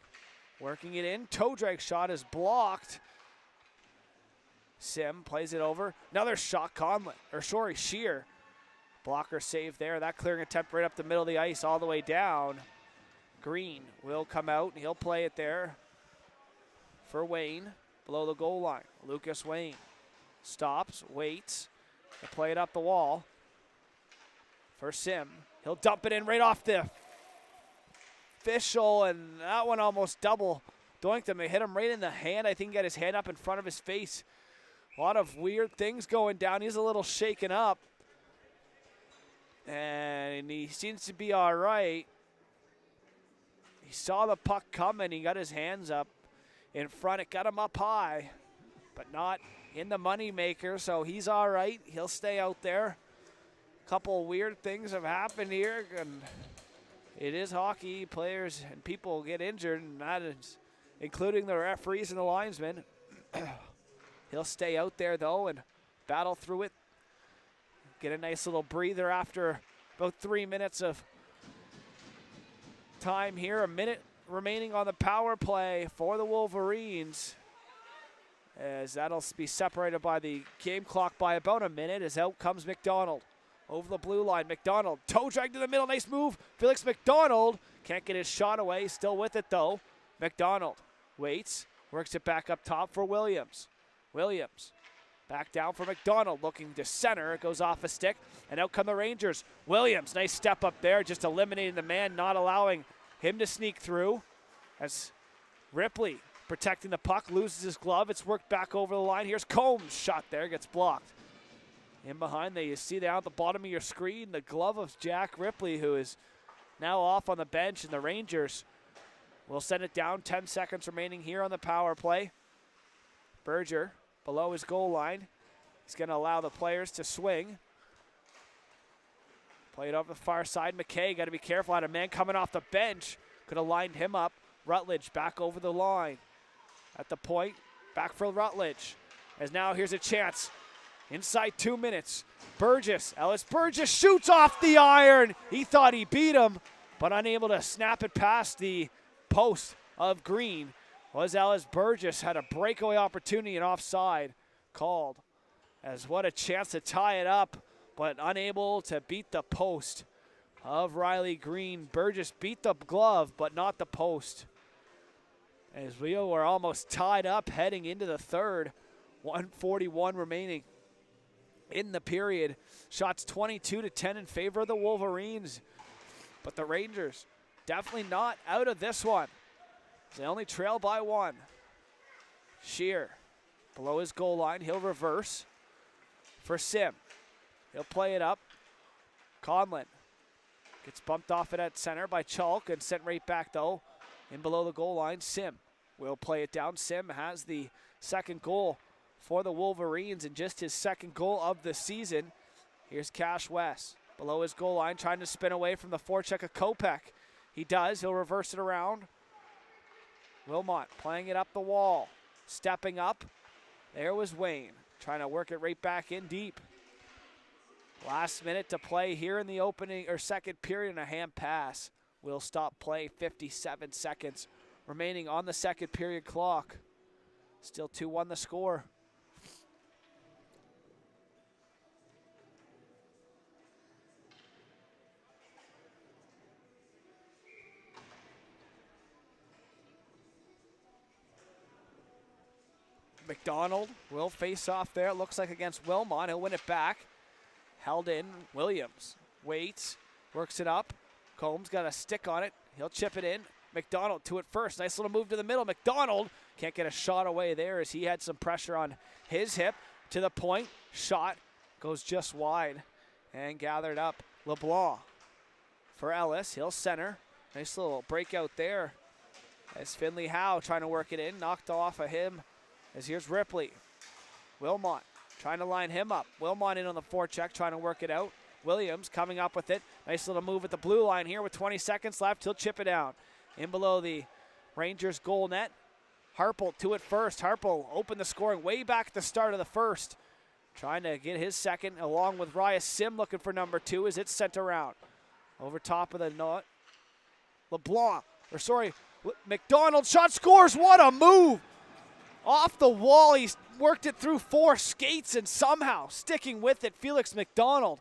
S1: Working it in. Toe drag shot is blocked. Sim plays it over. Another shot, Shear. Blocker save there. That clearing attempt right up the middle of the ice all the way down. Green will come out. He'll play it there for Wayne below the goal line. Lucas Wayne stops, waits, to play it up the wall for Sim. He'll dump it in right off the official, and that one almost double doinked him. It hit him right in the hand. I think he got his hand up in front of his face. A lot of weird things going down. He's a little shaken up, and he seems to be all right. He saw the puck coming. He got his hands up in front. It got him up high, but not in the money maker, so he's all right. He'll stay out there. A couple weird things have happened here, and it is hockey. Players and people get injured, and that is including the referees and the linesmen. He'll stay out there, though, and battle through it. Get a nice little breather after about 3 minutes of time here. A minute remaining on the power play for the Wolverines, as that'll be separated by the game clock by about a minute, as out comes McDonald. over the blue line. McDonald, toe drag to the middle, nice move. Felix McDonald can't get his shot away, still with it though. McDonald waits, works it back up top for Williams. Williams back down for McDonald, looking to center. It goes off a stick, and out come the Rangers. Williams, nice step up there, just eliminating the man, not allowing him to sneak through. As Ripley protecting the puck, loses his glove. It's worked back over the line. Here's Combs, shot there, gets blocked. In behind there, you see down at the bottom of your screen, the glove of Jack Ripley, who is now off on the bench, and the Rangers will send it down. 10 seconds remaining here on the power play. Berger below his goal line. He's going to allow the players to swing. Play it over the far side. McKay got to be careful. Had a man coming off the bench. Could have lined him up. Rutledge back over the line. At the point, back for Rutledge. As now here's a chance. Inside 2 minutes. Burgess, Ellis Burgess shoots off the iron. He thought he beat him, but unable to snap it past the post of Green. Was Ellis Burgess, had a breakaway opportunity and offside called. As what a chance to tie it up, but unable to beat the post of Riley Green. Burgess beat the glove, but not the post. As we were almost tied up heading into the third. 1:41 remaining in the period. Shots 22-10 in favor of the Wolverines. But the Rangers definitely not out of this one. They only trail by 1. Shear below his goal line. He'll reverse for Sim. He'll play it up. Conlon gets bumped off it at center by Chalk and sent right back though in below the goal line. Sim will play it down. Sim has the second goal for the Wolverines and just his second goal of the season. Here's Cash West below his goal line, trying to spin away from the forecheck of Kopech. He does. He'll reverse it around. Wilmot playing it up the wall. Stepping up. There was Wayne, trying to work it right back in deep. Last minute to play here in the opening or second period, and a hand pass will stop play. 57 seconds remaining on the second period clock. Still 2-1 the score. McDonald will face off there. It looks like against Wilmot. He'll win it back. Held in. Williams waits, works it up. Combs got a stick on it. He'll chip it in. McDonald to it first. Nice little move to the middle. McDonald can't get a shot away there as he had some pressure on his hip. To the point. Shot goes just wide and gathered up. LeBlanc for Ellis. He'll center. Nice little breakout there as Finley Howe trying to work it in. Knocked off of him. As here's Ripley. Wilmot trying to line him up. Wilmot in on the forecheck, trying to work it out. Williams coming up with it. Nice little move at the blue line here with 20 seconds left. He'll chip it down. In below the Rangers goal net. Harpel to it first. Harpel opened the scoring way back at the start of the first. Trying to get his second along with Rias Sim looking for number 2 as it's sent around. Over top of the net. McDonald shot scores. What a move! Off the wall, he's worked it through 4 skates and somehow sticking with it. Felix McDonald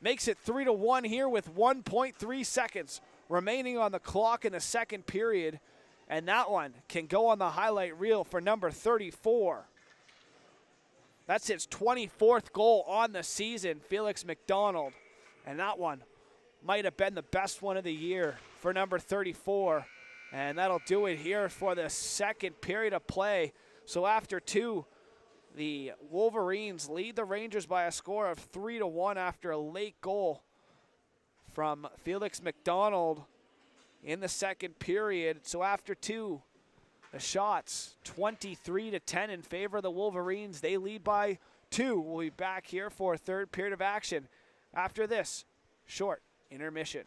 S1: makes it 3-1 here with 1.3 seconds remaining on the clock in the second period. And that one can go on the highlight reel for number 34. That's his 24th goal on the season, Felix McDonald. And that one might have been the best one of the year for number 34. And that'll do it here for the second period of play. So after 2, the Wolverines lead the Rangers by a score of 3-1 after a late goal from Felix McDonald in the second period. So after 2, the shots 23-10 in favor of the Wolverines. They lead by 2. We'll be back here for a third period of action after this short intermission.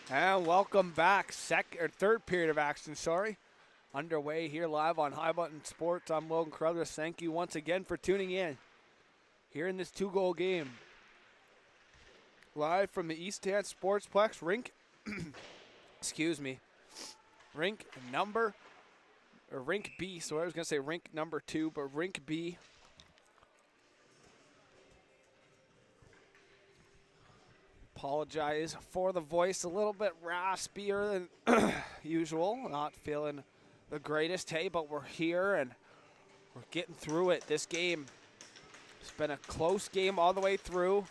S1: And welcome back. Third period of action, underway here live on High Button Sports. I'm Logan Carruthers. Thank you once again for tuning in here in this two-goal game. Live from the East End Sportsplex rink. Rink B. So I was going to say rink number 2, but rink B. Apologize for the voice, a little bit raspier than usual. Not feeling the greatest, hey, but we're here and we're getting through it. This game, it's been a close game all the way through.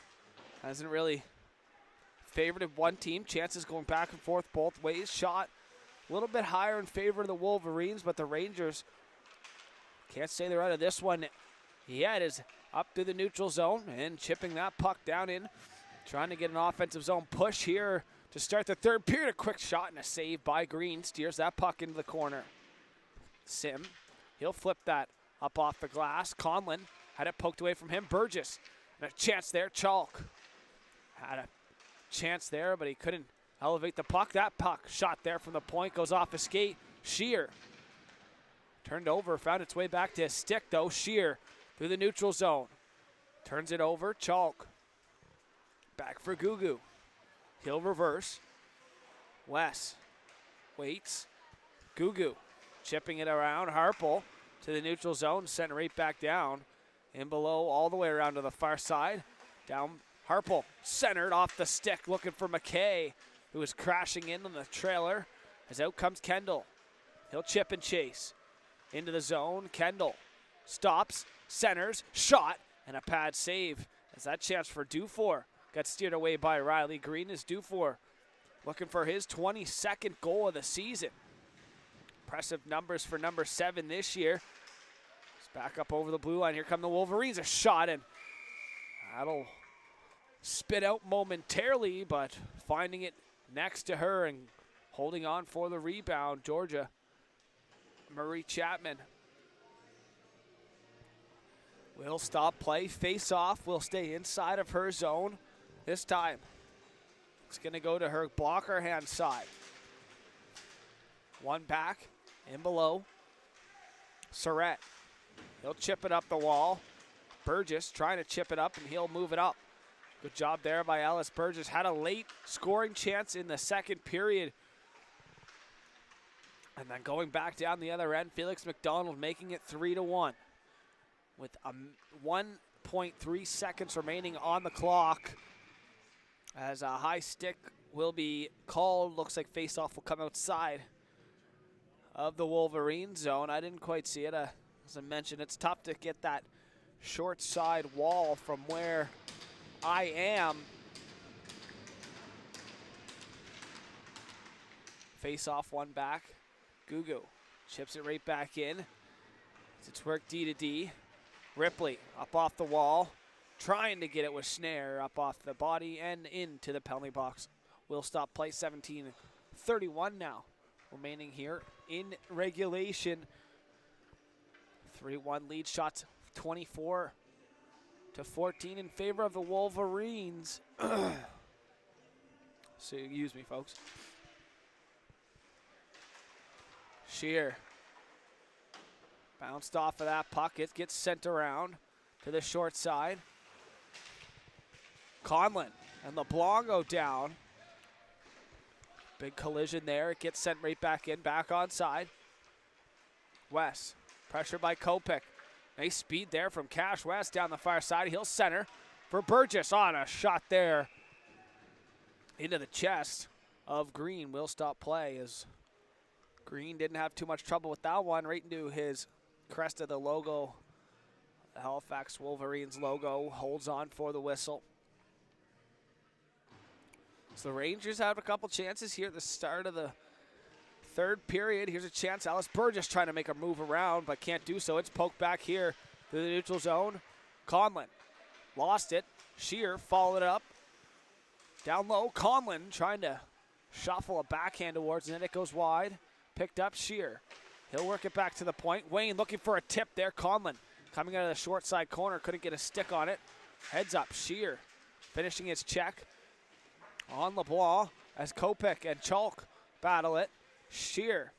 S1: Hasn't really favored one team. Chances going back and forth both ways. Shot a little bit higher in favor of the Wolverines, but the Rangers can't say they're out of this one yet. Is up through the neutral zone and chipping that puck down in. Trying to get an offensive zone push here to start the third period. A quick shot and a save by Green. Steers that puck into the corner. Sim, he'll flip that up off the glass. Conlon had it poked away from him. Burgess, and a chance there. Chalk had a chance there, but he couldn't elevate the puck. That puck shot there from the point goes off a skate. Shear turned over, found its way back to his stick though. Shear through the neutral zone. Turns it over. Chalk. Back for Gugu. He'll reverse. Wes waits. Gugu chipping it around. Harpel to the neutral zone. Sent right back down. In below all the way around to the far side. Down Harpel. Centered off the stick looking for McKay, who is crashing in on the trailer. As out comes Kendall. He'll chip and chase. Into the zone. Kendall stops. Centers. Shot. And a pad save. As that chance for Dufour got steered away by Riley Green. Is Dufour looking for his 22nd goal of the season. Impressive numbers for number 7 this year. He's back up over the blue line. Here come the Wolverines. A shot, and that'll spit out momentarily, but finding it next to her and holding on for the rebound, Georgia. Marie Chapman will stop play. Face off will stay inside of her zone. This time, it's going to go to her blocker hand side. One back, in below. Surratt, he'll chip it up the wall. Burgess trying to chip it up, and he'll move it up. Good job there by Ellis Burgess. Had a late scoring chance in the second period. And then going back down the other end, Felix McDonald making it 3-1. With 1.3 seconds remaining on the clock. As a high stick will be called. Looks like faceoff will come outside of the Wolverine zone. I didn't quite see it. As I mentioned, it's tough to get that short side wall from where I am. Face-off, one back. Gugu chips it right back in. It's work D to D. Ripley up off the wall. Trying to get it with Snare up off the body and into the penalty box. Will stop play. 17-31 now remaining here in regulation. 3-1 lead. Shots 24-14 in favor of the Wolverines. So excuse me, folks. Shear bounced off of that puck. It gets sent around to the short side. Conlon and LeBlanc go down. Big collision there. It gets sent right back in, back onside. West, pressure by Kopech. Nice speed there from Cash West down the far side. He'll center for Burgess on a shot there into the chest of Green. Will stop play as Green didn't have too much trouble with that one. Right into his crest of the logo. The Halifax Wolverines logo holds on for the whistle. So the Rangers have a couple chances here at the start of the third period. Here's a chance. Alice Burgess trying to make a move around, but can't do so. It's poked back here through the neutral zone. Conlon lost it. Shear followed it up. Down low, Conlon trying to shuffle a backhand towards, and then it goes wide. Picked up Shear. He'll work it back to the point. Wayne looking for a tip there. Conlon coming out of the short side corner. Couldn't get a stick on it. Heads up, Shear finishing his check on LeBlanc. as Kopech and Chalk battle it. Shear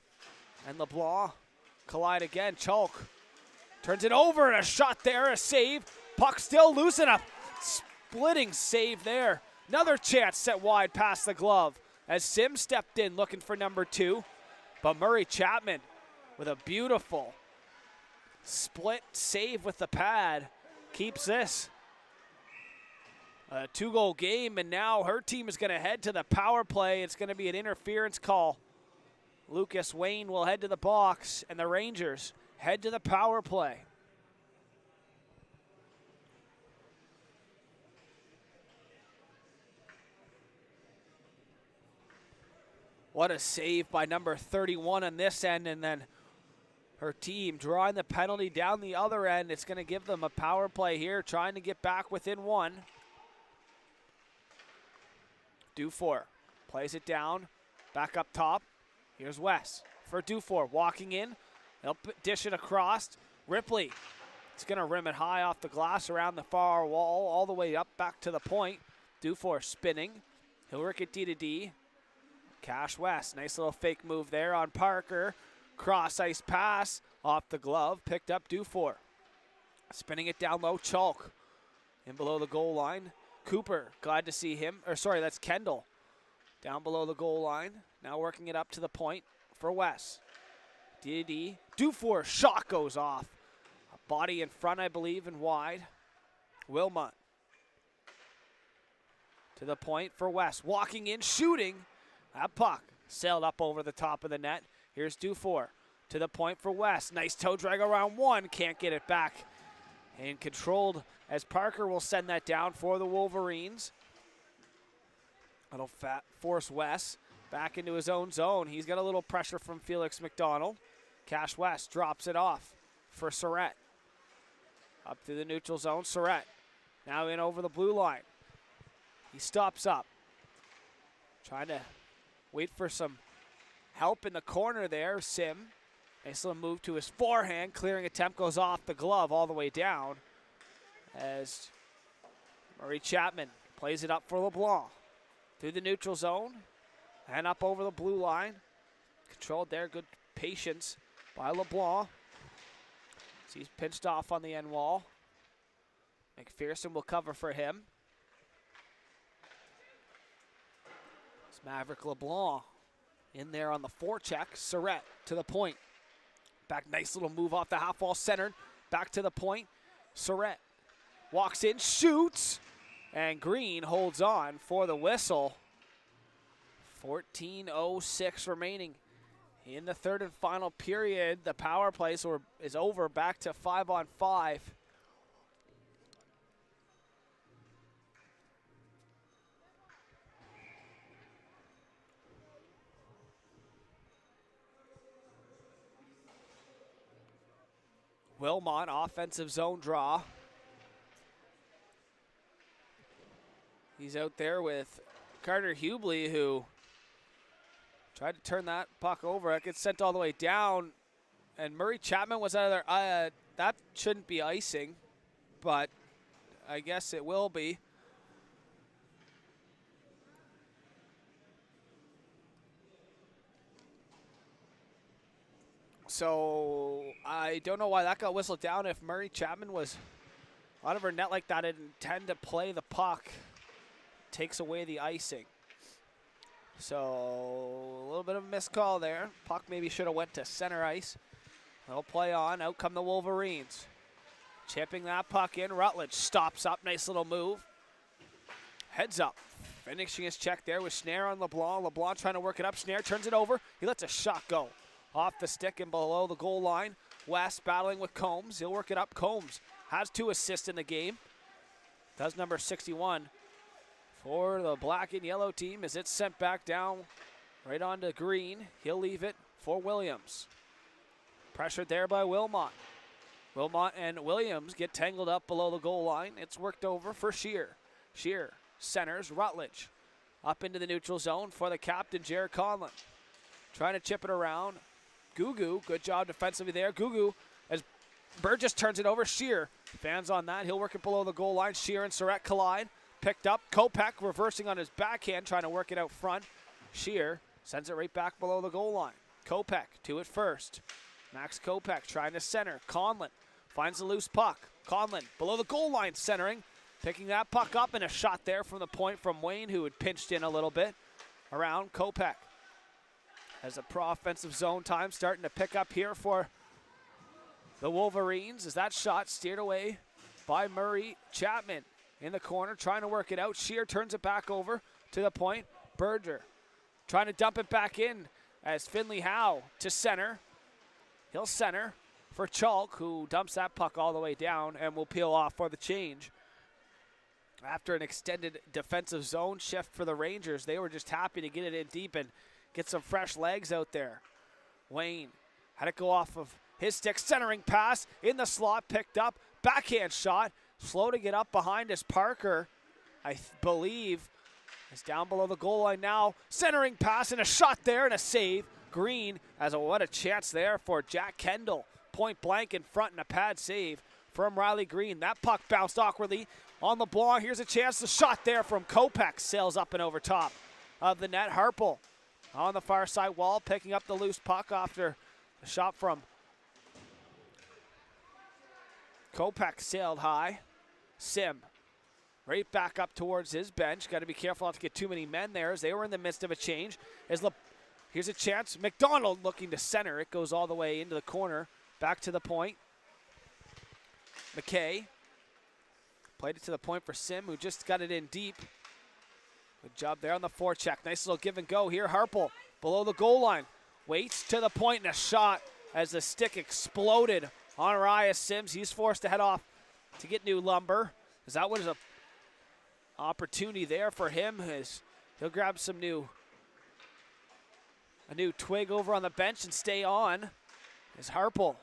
S1: and LeBlanc collide again. Chalk turns it over, and a shot there, a save. Puck still loose, and a splitting save there. Another chance set wide past the glove as Sim stepped in looking for number 2. But Murray Chapman with a beautiful split save with the pad keeps this a 2-goal game, and now her team is going to head to the power play. It's going to be an interference call. Lucas Wayne will head to the box, and the Rangers head to the power play. What a save by number 31 on this end, and then her team drawing the penalty down the other end. It's going to give them a power play here, trying to get back within 1. Dufour plays it down, back up top. Here's Wes for Dufour, walking in. They'll dish it across. Ripley, it's going to rim it high off the glass around the far wall, all the way up back to the point. Dufour spinning. He'll work it D-to-D. Cash West, nice little fake move there on Parker. Cross ice pass off the glove, picked up Dufour. Spinning it down low, Chalk in below the goal line. Cooper, glad to see him, or sorry, that's Kendall. Down below the goal line, now working it up to the point for West. D. Dufour, shot goes off. A body in front, I believe, and wide. Wilmot to the point for West, walking in, shooting. That puck sailed up over the top of the net. Here's Dufour to the point for West. Nice toe drag around 1. Can't get it back. And controlled as Parker will send that down for the Wolverines. That'll force West back into his own zone. He's got a little pressure from Felix McDonald. Cash West drops it off for Surratt. Up through the neutral zone, Surratt now in over the blue line. He stops up. Trying to wait for some help in the corner there. Sim, nice little move to his forehand. Clearing attempt goes off the glove all the way down as Murray Chapman plays it up for LeBlanc. Through the neutral zone and up over the blue line. Controlled there, good patience by LeBlanc. So he's pinched off on the end wall. McPherson will cover for him. It's Maverick LeBlanc in there on the forecheck. Surratt to the point. Back, nice little move off the half wall, centered. Back to the point. Surratt walks in, shoots, and Green holds on for the whistle. 14:06 remaining in the third and final period. The power play is over, back to 5-on-5. Wilmot, offensive zone draw. He's out there with Carter Hubley, who tried to turn that puck over. It gets sent all the way down, and Murray Chapman was out of there. That shouldn't be icing, but I guess it will be. So I don't know why that got whistled down. If Murray Chapman was out of her net like that and intend to play the puck, takes away the icing. So a little bit of a missed call there. Puck maybe should have went to center ice. They'll play on. Out come the Wolverines. Chipping that puck in. Rutledge stops up. Nice little move. Heads up. Finishing his check there with Schnarr on LeBlanc. LeBlanc trying to work it up. Schnarr turns it over. He lets a shot go off the stick and below the goal line. West battling with Combs. He'll work it up. Combs has 2 assists in the game. Does number 61 for the black and yellow team as it's sent back down right onto Green. He'll leave it for Williams. Pressured there by Wilmot. Wilmot and Williams get tangled up below the goal line. It's worked over for Shear. Shear centers Rutledge up into the neutral zone for the captain, Jared Conlon. Trying to chip it around. Gugu, good job defensively there. Gugu, as Burgess turns it over. Shear, fans on that. He'll work it below the goal line. Shear and Surratt collide. Picked up. Kopech reversing on his backhand, trying to work it out front. Shear sends it right back below the goal line. Kopech to it first. Max Kopech trying to center. Conlon finds the loose puck. Conlon below the goal line centering. Picking that puck up, and a shot there from the point from Wayne, who had pinched in a little bit around Kopech. As the offensive zone time starting to pick up here for the Wolverines, as that shot steered away by Murray Chapman in the corner, trying to work it out. Shear turns it back over to the point. Berger trying to dump it back in as Finley Howe to center. He'll center for Chalk, who dumps that puck all the way down and will peel off for the change. After an extended defensive zone shift for the Rangers, they were just happy to get it in deep and get some fresh legs out there. Wayne had it go off of his stick, centering pass in the slot, picked up, backhand shot, slow to get up behind as Parker, I believe, is down below the goal line now. Centering pass and a shot there and a save. Green has what a chance there for Jack Kendall. Point blank in front and a pad save from Riley Green. That puck bounced awkwardly on LeBlanc. Here's a chance. The shot there from Kopech sails up and over top of the net. Harpel on the far side wall, picking up the loose puck after the shot from Kopech sailed high. Sim right back up towards his bench. Got to be careful not to get too many men there as they were in the midst of a change. Here's a chance. McDonald looking to center. It goes all the way into the corner. Back to the point. McKay played it to the point for Sim, who just got it in deep. Good job there on the forecheck. Nice little give and go here. Harpel below the goal line. Waits to the point and a shot as the stick exploded on Uriah Sims. He's forced to head off to get new lumber. As that was an opportunity there for him as he'll grab a new twig over on the bench and stay on. As Harpel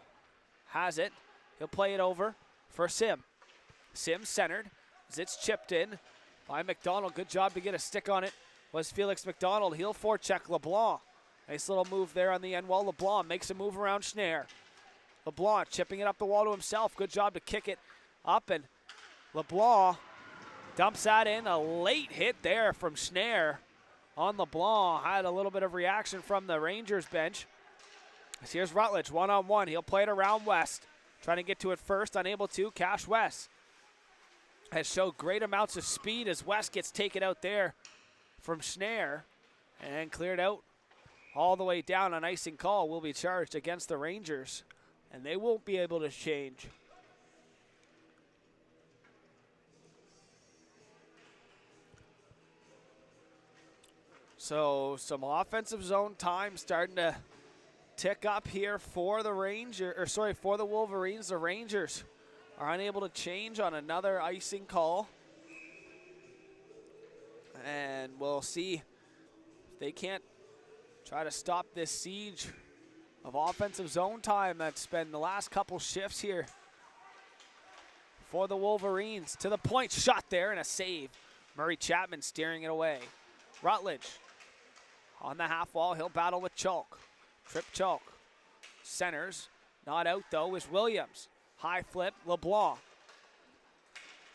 S1: has it. He'll play it over for Sim. Sim centered as it's chipped in by McDonald. Good job to get a stick on it was Felix McDonald. He'll forecheck LeBlanc. Nice little move there on the end wall. LeBlanc makes a move around Schneier. LeBlanc chipping it up the wall to himself. Good job to kick it up, and LeBlanc dumps that in. A late hit there from Schneier on LeBlanc. Had a little bit of reaction from the Rangers bench. As here's Rutledge one-on-one. He'll play it around West. Trying to get to it first, unable to. Cash West has showed great amounts of speed as West gets taken out there from Schneier and cleared out all the way down. An icing call will be charged against the Rangers, and they won't be able to change. So some offensive zone time starting to tick up here for the for the Wolverines. The Rangers are unable to change on another icing call. And we'll see if they can't try to stop this siege of offensive zone time that's been the last couple shifts here for the Wolverines. To the point, shot there and a save. Murray Chapman steering it away. Rutledge on the half wall. He'll battle with Chalk. Trip Chalk. Centers. Not out though is Williams. High flip. LeBlanc.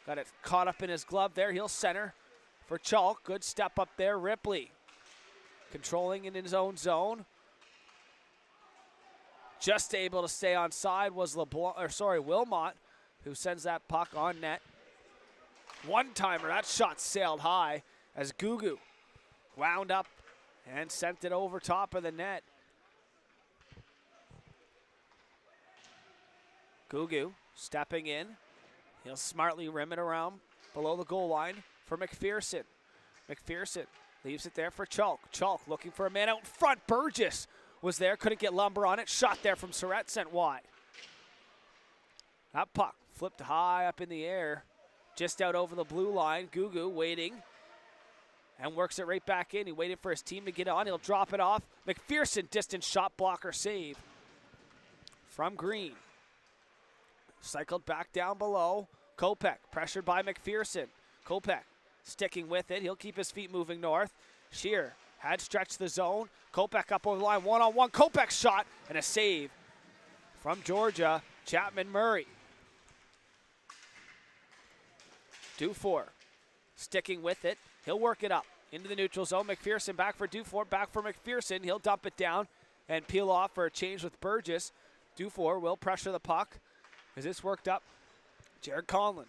S1: Got it caught up in his glove there. He'll center for Chalk. Good step up there. Ripley controlling in his own zone. Just able to stay on side was Wilmot, who sends that puck on net. One-timer. That shot sailed high as Gugu wound up and sent it over top of the net. Gugu stepping in. He'll smartly rim it around below the goal line for McPherson. McPherson leaves it there for Chalk. Chalk looking for a man out in front. Burgess was there, couldn't get lumber on it. Shot there from Surratt, sent wide. That puck flipped high up in the air, just out over the blue line. Gugu waiting and works it right back in. He waited for his team to get on. He'll drop it off. McPherson, distance shot blocker save from Green. Cycled back down below. Kopech pressured by McPherson. Kopech sticking with it. He'll keep his feet moving north. Shear had stretched the zone. Kopech up over the line. One-on-one. Kopech shot and a save from Georgia. Chapman Murray. Dufour sticking with it. He'll work it up. into the neutral zone. McPherson back for Dufour, back for McPherson. He'll dump it down and peel off for a change with Burgess. Dufour will pressure the puck as this worked up. Jared Conlon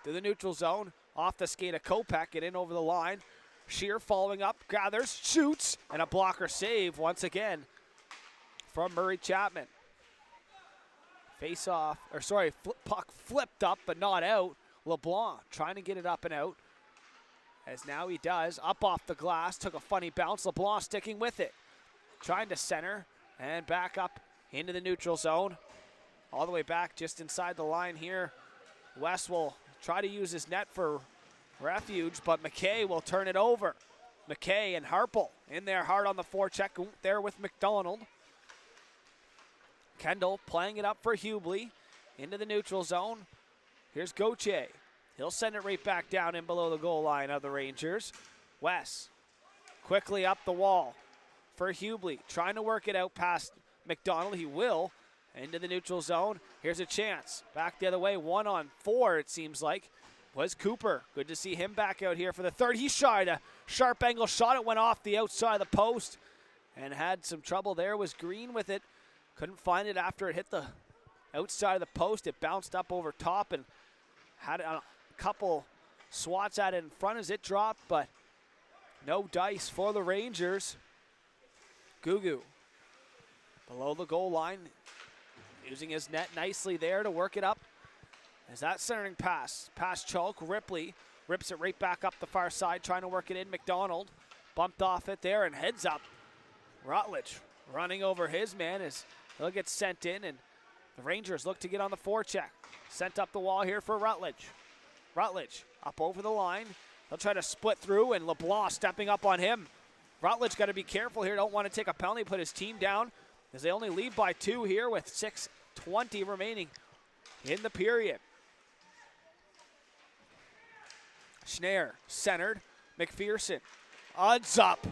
S1: to the neutral zone, off the skate of Kopech and in over the line. Shear following up, gathers, shoots, and a blocker save once again from Murray Chapman. Face off, puck flipped up but not out. LeBlanc trying to get it up and out, as now he does. Up off the glass, took a funny bounce. LeBlanc sticking with it, trying to center and back up into the neutral zone. All the way back just inside the line here. West will try to use his net for refuge, but McKay will turn it over. McKay and Harpel in there hard on the forecheck there with McDonald. Kendall playing it up for Hubley into the neutral zone. Here's Gauthier. He'll send it right back down in below the goal line of the Rangers. Wes quickly up the wall for Hubley, trying to work it out past McDonald. He will into the neutral zone. Here's a chance. Back the other way, 1-on-4 it seems like. Was Cooper. Good to see him back out here for the third. He shot a sharp angle shot. It went off the outside of the post and had some trouble there. Was Green with it. Couldn't find it after it hit the outside of the post. It bounced up over top and had a couple swats at it in front as it dropped, but no dice for the Rangers. Gugu below the goal line, using his net nicely there to work it up. As that centering pass, past Chalk, Ripley rips it right back up the far side, trying to work it in. McDonald bumped off it there and heads up. Rutledge running over his man as he'll get sent in, and the Rangers look to get on the forecheck. Sent up the wall here for Rutledge. Rutledge up over the line. They'll try to split through, and LeBlanc stepping up on him. Rutledge got to be careful here. Don't want to take a penalty, put his team down, as they only lead by 2 here with 6:20 remaining in the period. Schneier centered. McPherson odds up.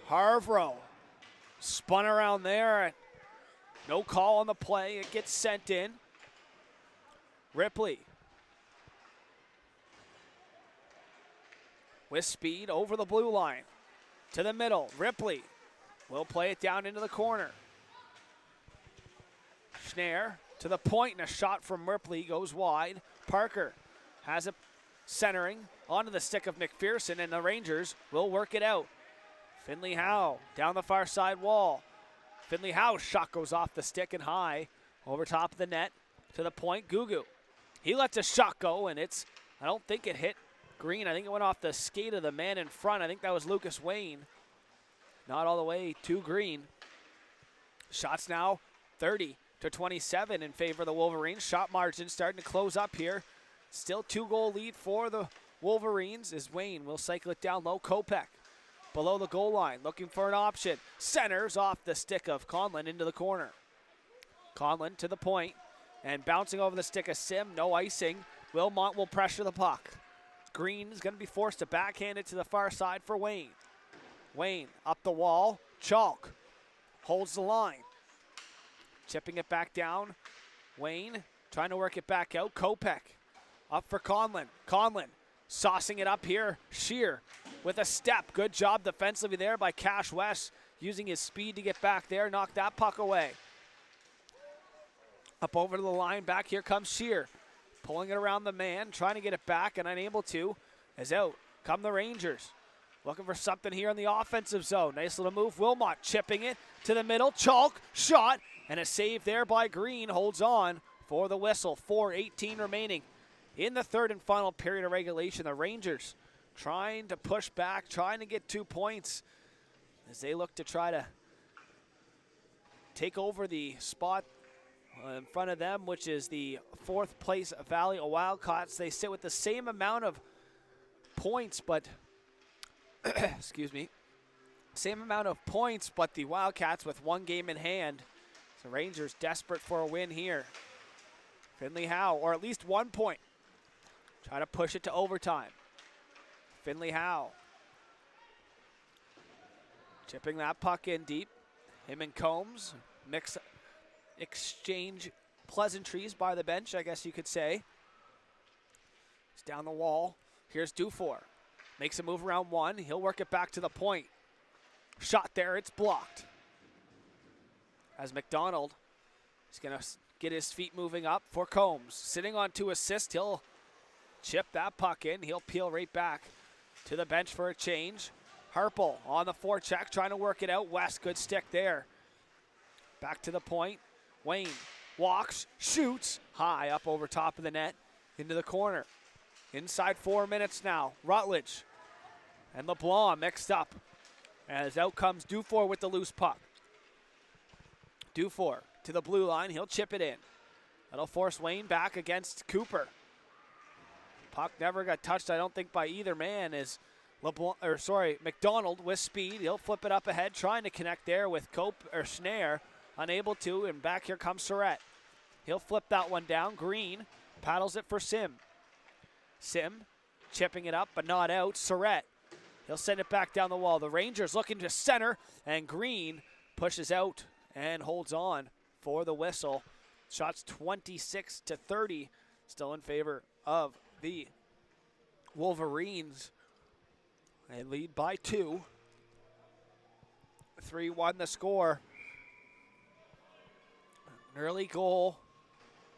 S1: Harvrow spun around there. No call on the play. It gets sent in. Ripley with speed over the blue line to the middle. Ripley will play it down into the corner. Schneier to the point, and a shot from Ripley goes wide. Parker has it centering onto the stick of McPherson, and the Rangers will work it out. Finley Howe down the far side wall. Finley Howe's shot goes off the stick and high over top of the net to the point. Gugu. He lets a shot go, and I don't think it hit Green. I think it went off the skate of the man in front. I think that was Lucas Wayne. Not all the way to Green. Shots now 30-27 in favor of the Wolverines. Shot margin starting to close up here. Still 2-goal lead for the Wolverines as Wayne will cycle it down low. Kopech below the goal line, looking for an option. Centers off the stick of Conlon into the corner. Conlon to the point and bouncing over the stick of Sim. No icing. Wilmot will pressure the puck. Green is going to be forced to backhand it to the far side for Wayne. Wayne up the wall. Chalk holds the line. Chipping it back down. Wayne trying to work it back out. Kopech up for Conlon. Conlon saucing it up here. Shear with a step. Good job defensively there by Cash West, using his speed to get back there. Knock that puck away. Up over to the line. Back here comes Shear. Pulling it around the man. Trying to get it back and unable to. As out come the Rangers. Looking for something here in the offensive zone. Nice little move. Wilmot chipping it to the middle. Chalk shot. And a save there by Green. Holds on for the whistle. 4:18 remaining in the third and final period of regulation. The Rangers trying to push back, trying to get 2 points as they look to try to take over the spot in front of them, which is the 4th place Valley Wildcats. They sit with the same amount of points, but excuse me, same amount of points, but the Wildcats with 1 game in hand. The Rangers desperate for a win here. Finley Howe, or at least 1 point. Try to push it to overtime. Finley Howe chipping that puck in deep. Him and Combs exchange pleasantries by the bench, I guess you could say. It's down the wall. Here's Dufour. Makes a move around one. He'll work it back to the point. Shot there, it's blocked. As McDonald is going to get his feet moving up for Combs. Sitting on 2 assists, he'll chip that puck in. He'll peel right back to the bench for a change. Harpel on the forecheck, trying to work it out. West, good stick there. Back to the point. Wayne walks, shoots, high up over top of the net, into the corner. Inside 4 minutes now. Rutledge and LeBlanc mixed up. As out comes Dufour with the loose puck. Dufour to the blue line. He'll chip it in. That'll force Wayne back against Cooper. Puck never got touched, I don't think, by either man. As McDonald with speed. He'll flip it up ahead, trying to connect there with Snare. Unable to, and back here comes Surratt. He'll flip that one down. Green paddles it for Sim. Sim chipping it up, but not out. Surratt. He'll send it back down the wall. The Rangers looking to center, and Green pushes out and holds on for the whistle. Shots 26-30, still in favor of the Wolverines. They lead by 2. 3-1 the score. An early goal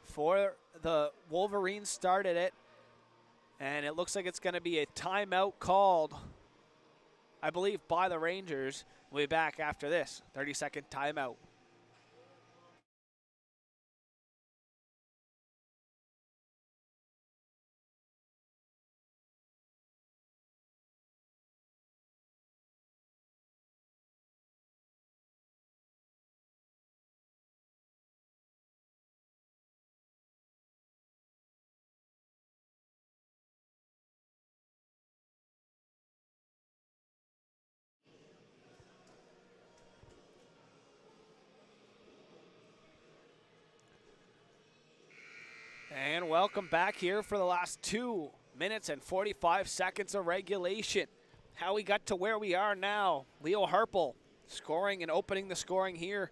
S1: for the Wolverines started it, and it looks like it's going to be a timeout called, I believe, by the Rangers. We'll be back after this 30-second timeout. And welcome back here for the last 2 minutes and 45 seconds of regulation. How we got to where we are now. Leo Harpel scoring and opening the scoring here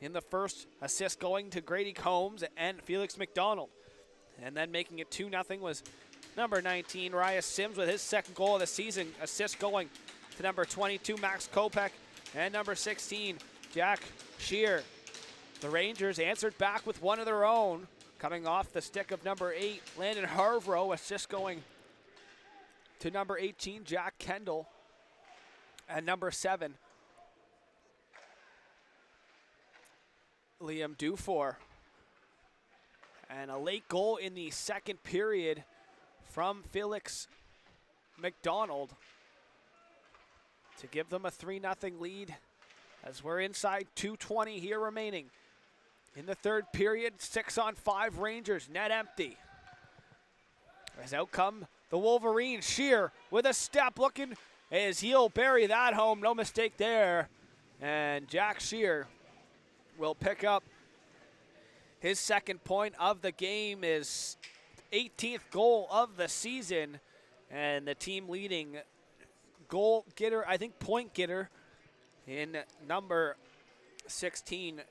S1: in the first. Assist going to Grady Combs and Felix McDonald. And then making it 2-0 was number 19, Rias Sims, with his second goal of the season. Assist going to number 22, Max Kopech, and number 16, Jack Shear. The Rangers answered back with one of their own, coming off the stick of number 8, Landon Harvrow. Assist going to number 18, Jack Kendall, and number 7, Liam Dufour. And a late goal in the second period from Felix McDonald to give them a 3-0 lead, as we're inside 2:20 here remaining. In the third period, 6-on-5 Rangers, net empty. As out come the Wolverines. Shear with a step, looking as he'll bury that home. No mistake there. And Jack Shear will pick up his second point of the game, his 18th goal of the season, and the team leading goal getter, I think point getter, in number 16,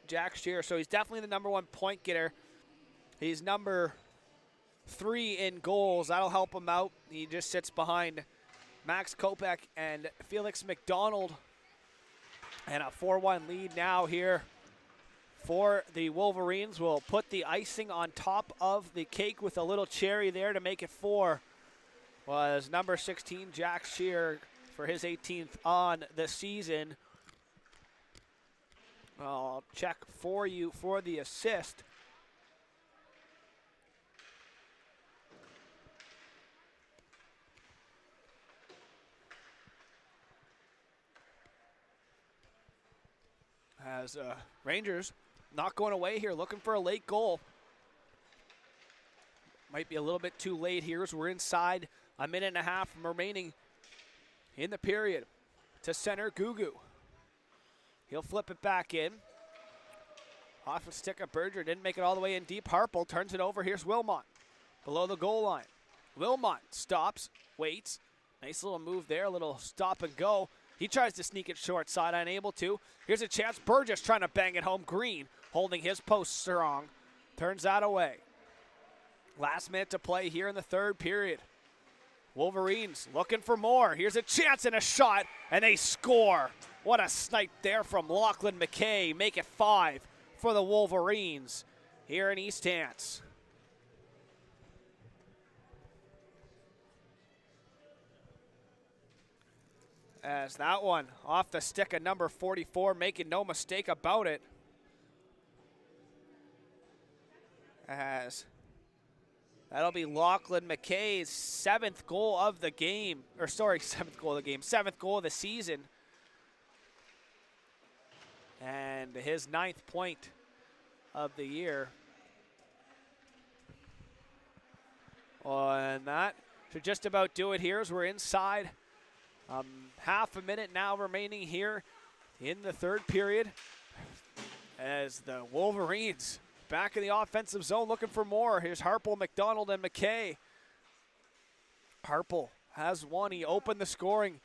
S1: Jack Shear. So he's definitely the number 1 point getter. He's number 3 in goals. That'll help him out. He just sits behind Max Kopech and Felix McDonald. And a 4-1 lead now here for the Wolverines. Will put the icing on top of the cake with a little cherry there to make it 4. Was number 16, Jack Shear, for his 18th on the season. I'll check for you for the assist. As Rangers not going away here, looking for a late goal. Might be a little bit too late here as we're inside a minute and a half remaining in the period. To center, Gugu. He'll flip it back in. Off a stick of Berger, didn't make it all the way in deep. Harpel turns it over. Here's Wilmot below the goal line. Wilmot stops, waits. Nice little move there, a little stop and go. He tries to sneak it short side, unable to. Here's a chance. Burgess trying to bang it home. Green holding his post strong. Turns that away. Last minute to play here in the third period. Wolverines looking for more. Here's a chance and a shot, and they score. What a snipe there from Lachlan McKay. Make it 5 for the Wolverines here in East Hants. As that one off the stick of number 44, making no mistake about it. As that'll be Lachlan McKay's 7th goal of the game. Or sorry, 7th goal of the game. 7th goal of the season. And his 9th point of the year. And that should just about do it here as we're inside. Half a minute now remaining here in the third period. As the Wolverines back in the offensive zone looking for more. Here's Harple, McDonald, and McKay. Harple has one. He opened the scoring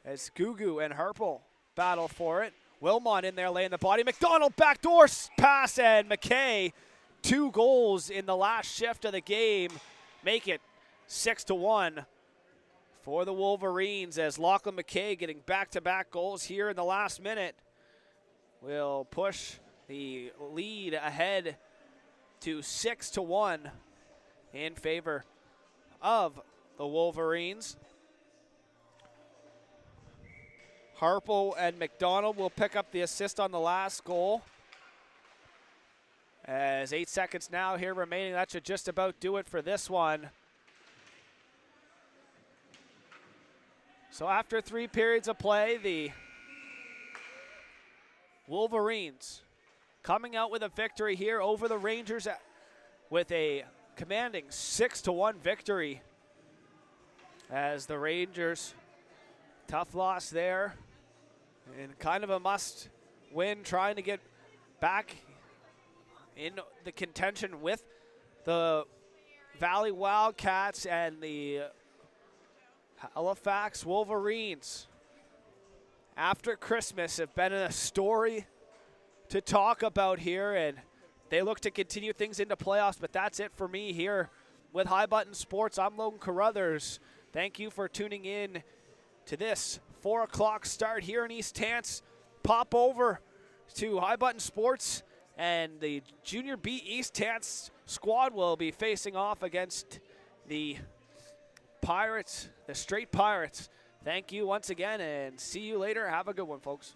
S1: as Gugu and Harple battle for it. Wilmot in there laying the body. McDonald backdoor pass, and McKay 2 goals in the last shift of the game. Make it 6-1 for the Wolverines as Lachlan McKay getting back-to-back goals here in the last minute will push the lead ahead to 6-1 in favor of the Wolverines. Harpo and McDonald will pick up the assist on the last goal. As 8 seconds now here remaining, that should just about do it for this one. So after 3 periods of play, the Wolverines coming out with a victory here over the Rangers with a commanding 6-1 victory. As the Rangers, tough loss there and kind of a must win, trying to get back in the contention with the Valley Wildcats and the Halifax Wolverines. After Christmas have been a story to talk about here, and they look to continue things into playoffs, but that's it for me here with High Button Sports. I'm Logan Carruthers. Thank you for tuning in to this 4 o'clock start here in East Hants. Pop over to High Button Sports, and the Junior B East Hants squad will be facing off against the Pirates, the Straight Pirates. Thank you once again, and see you later. Have a good one, folks.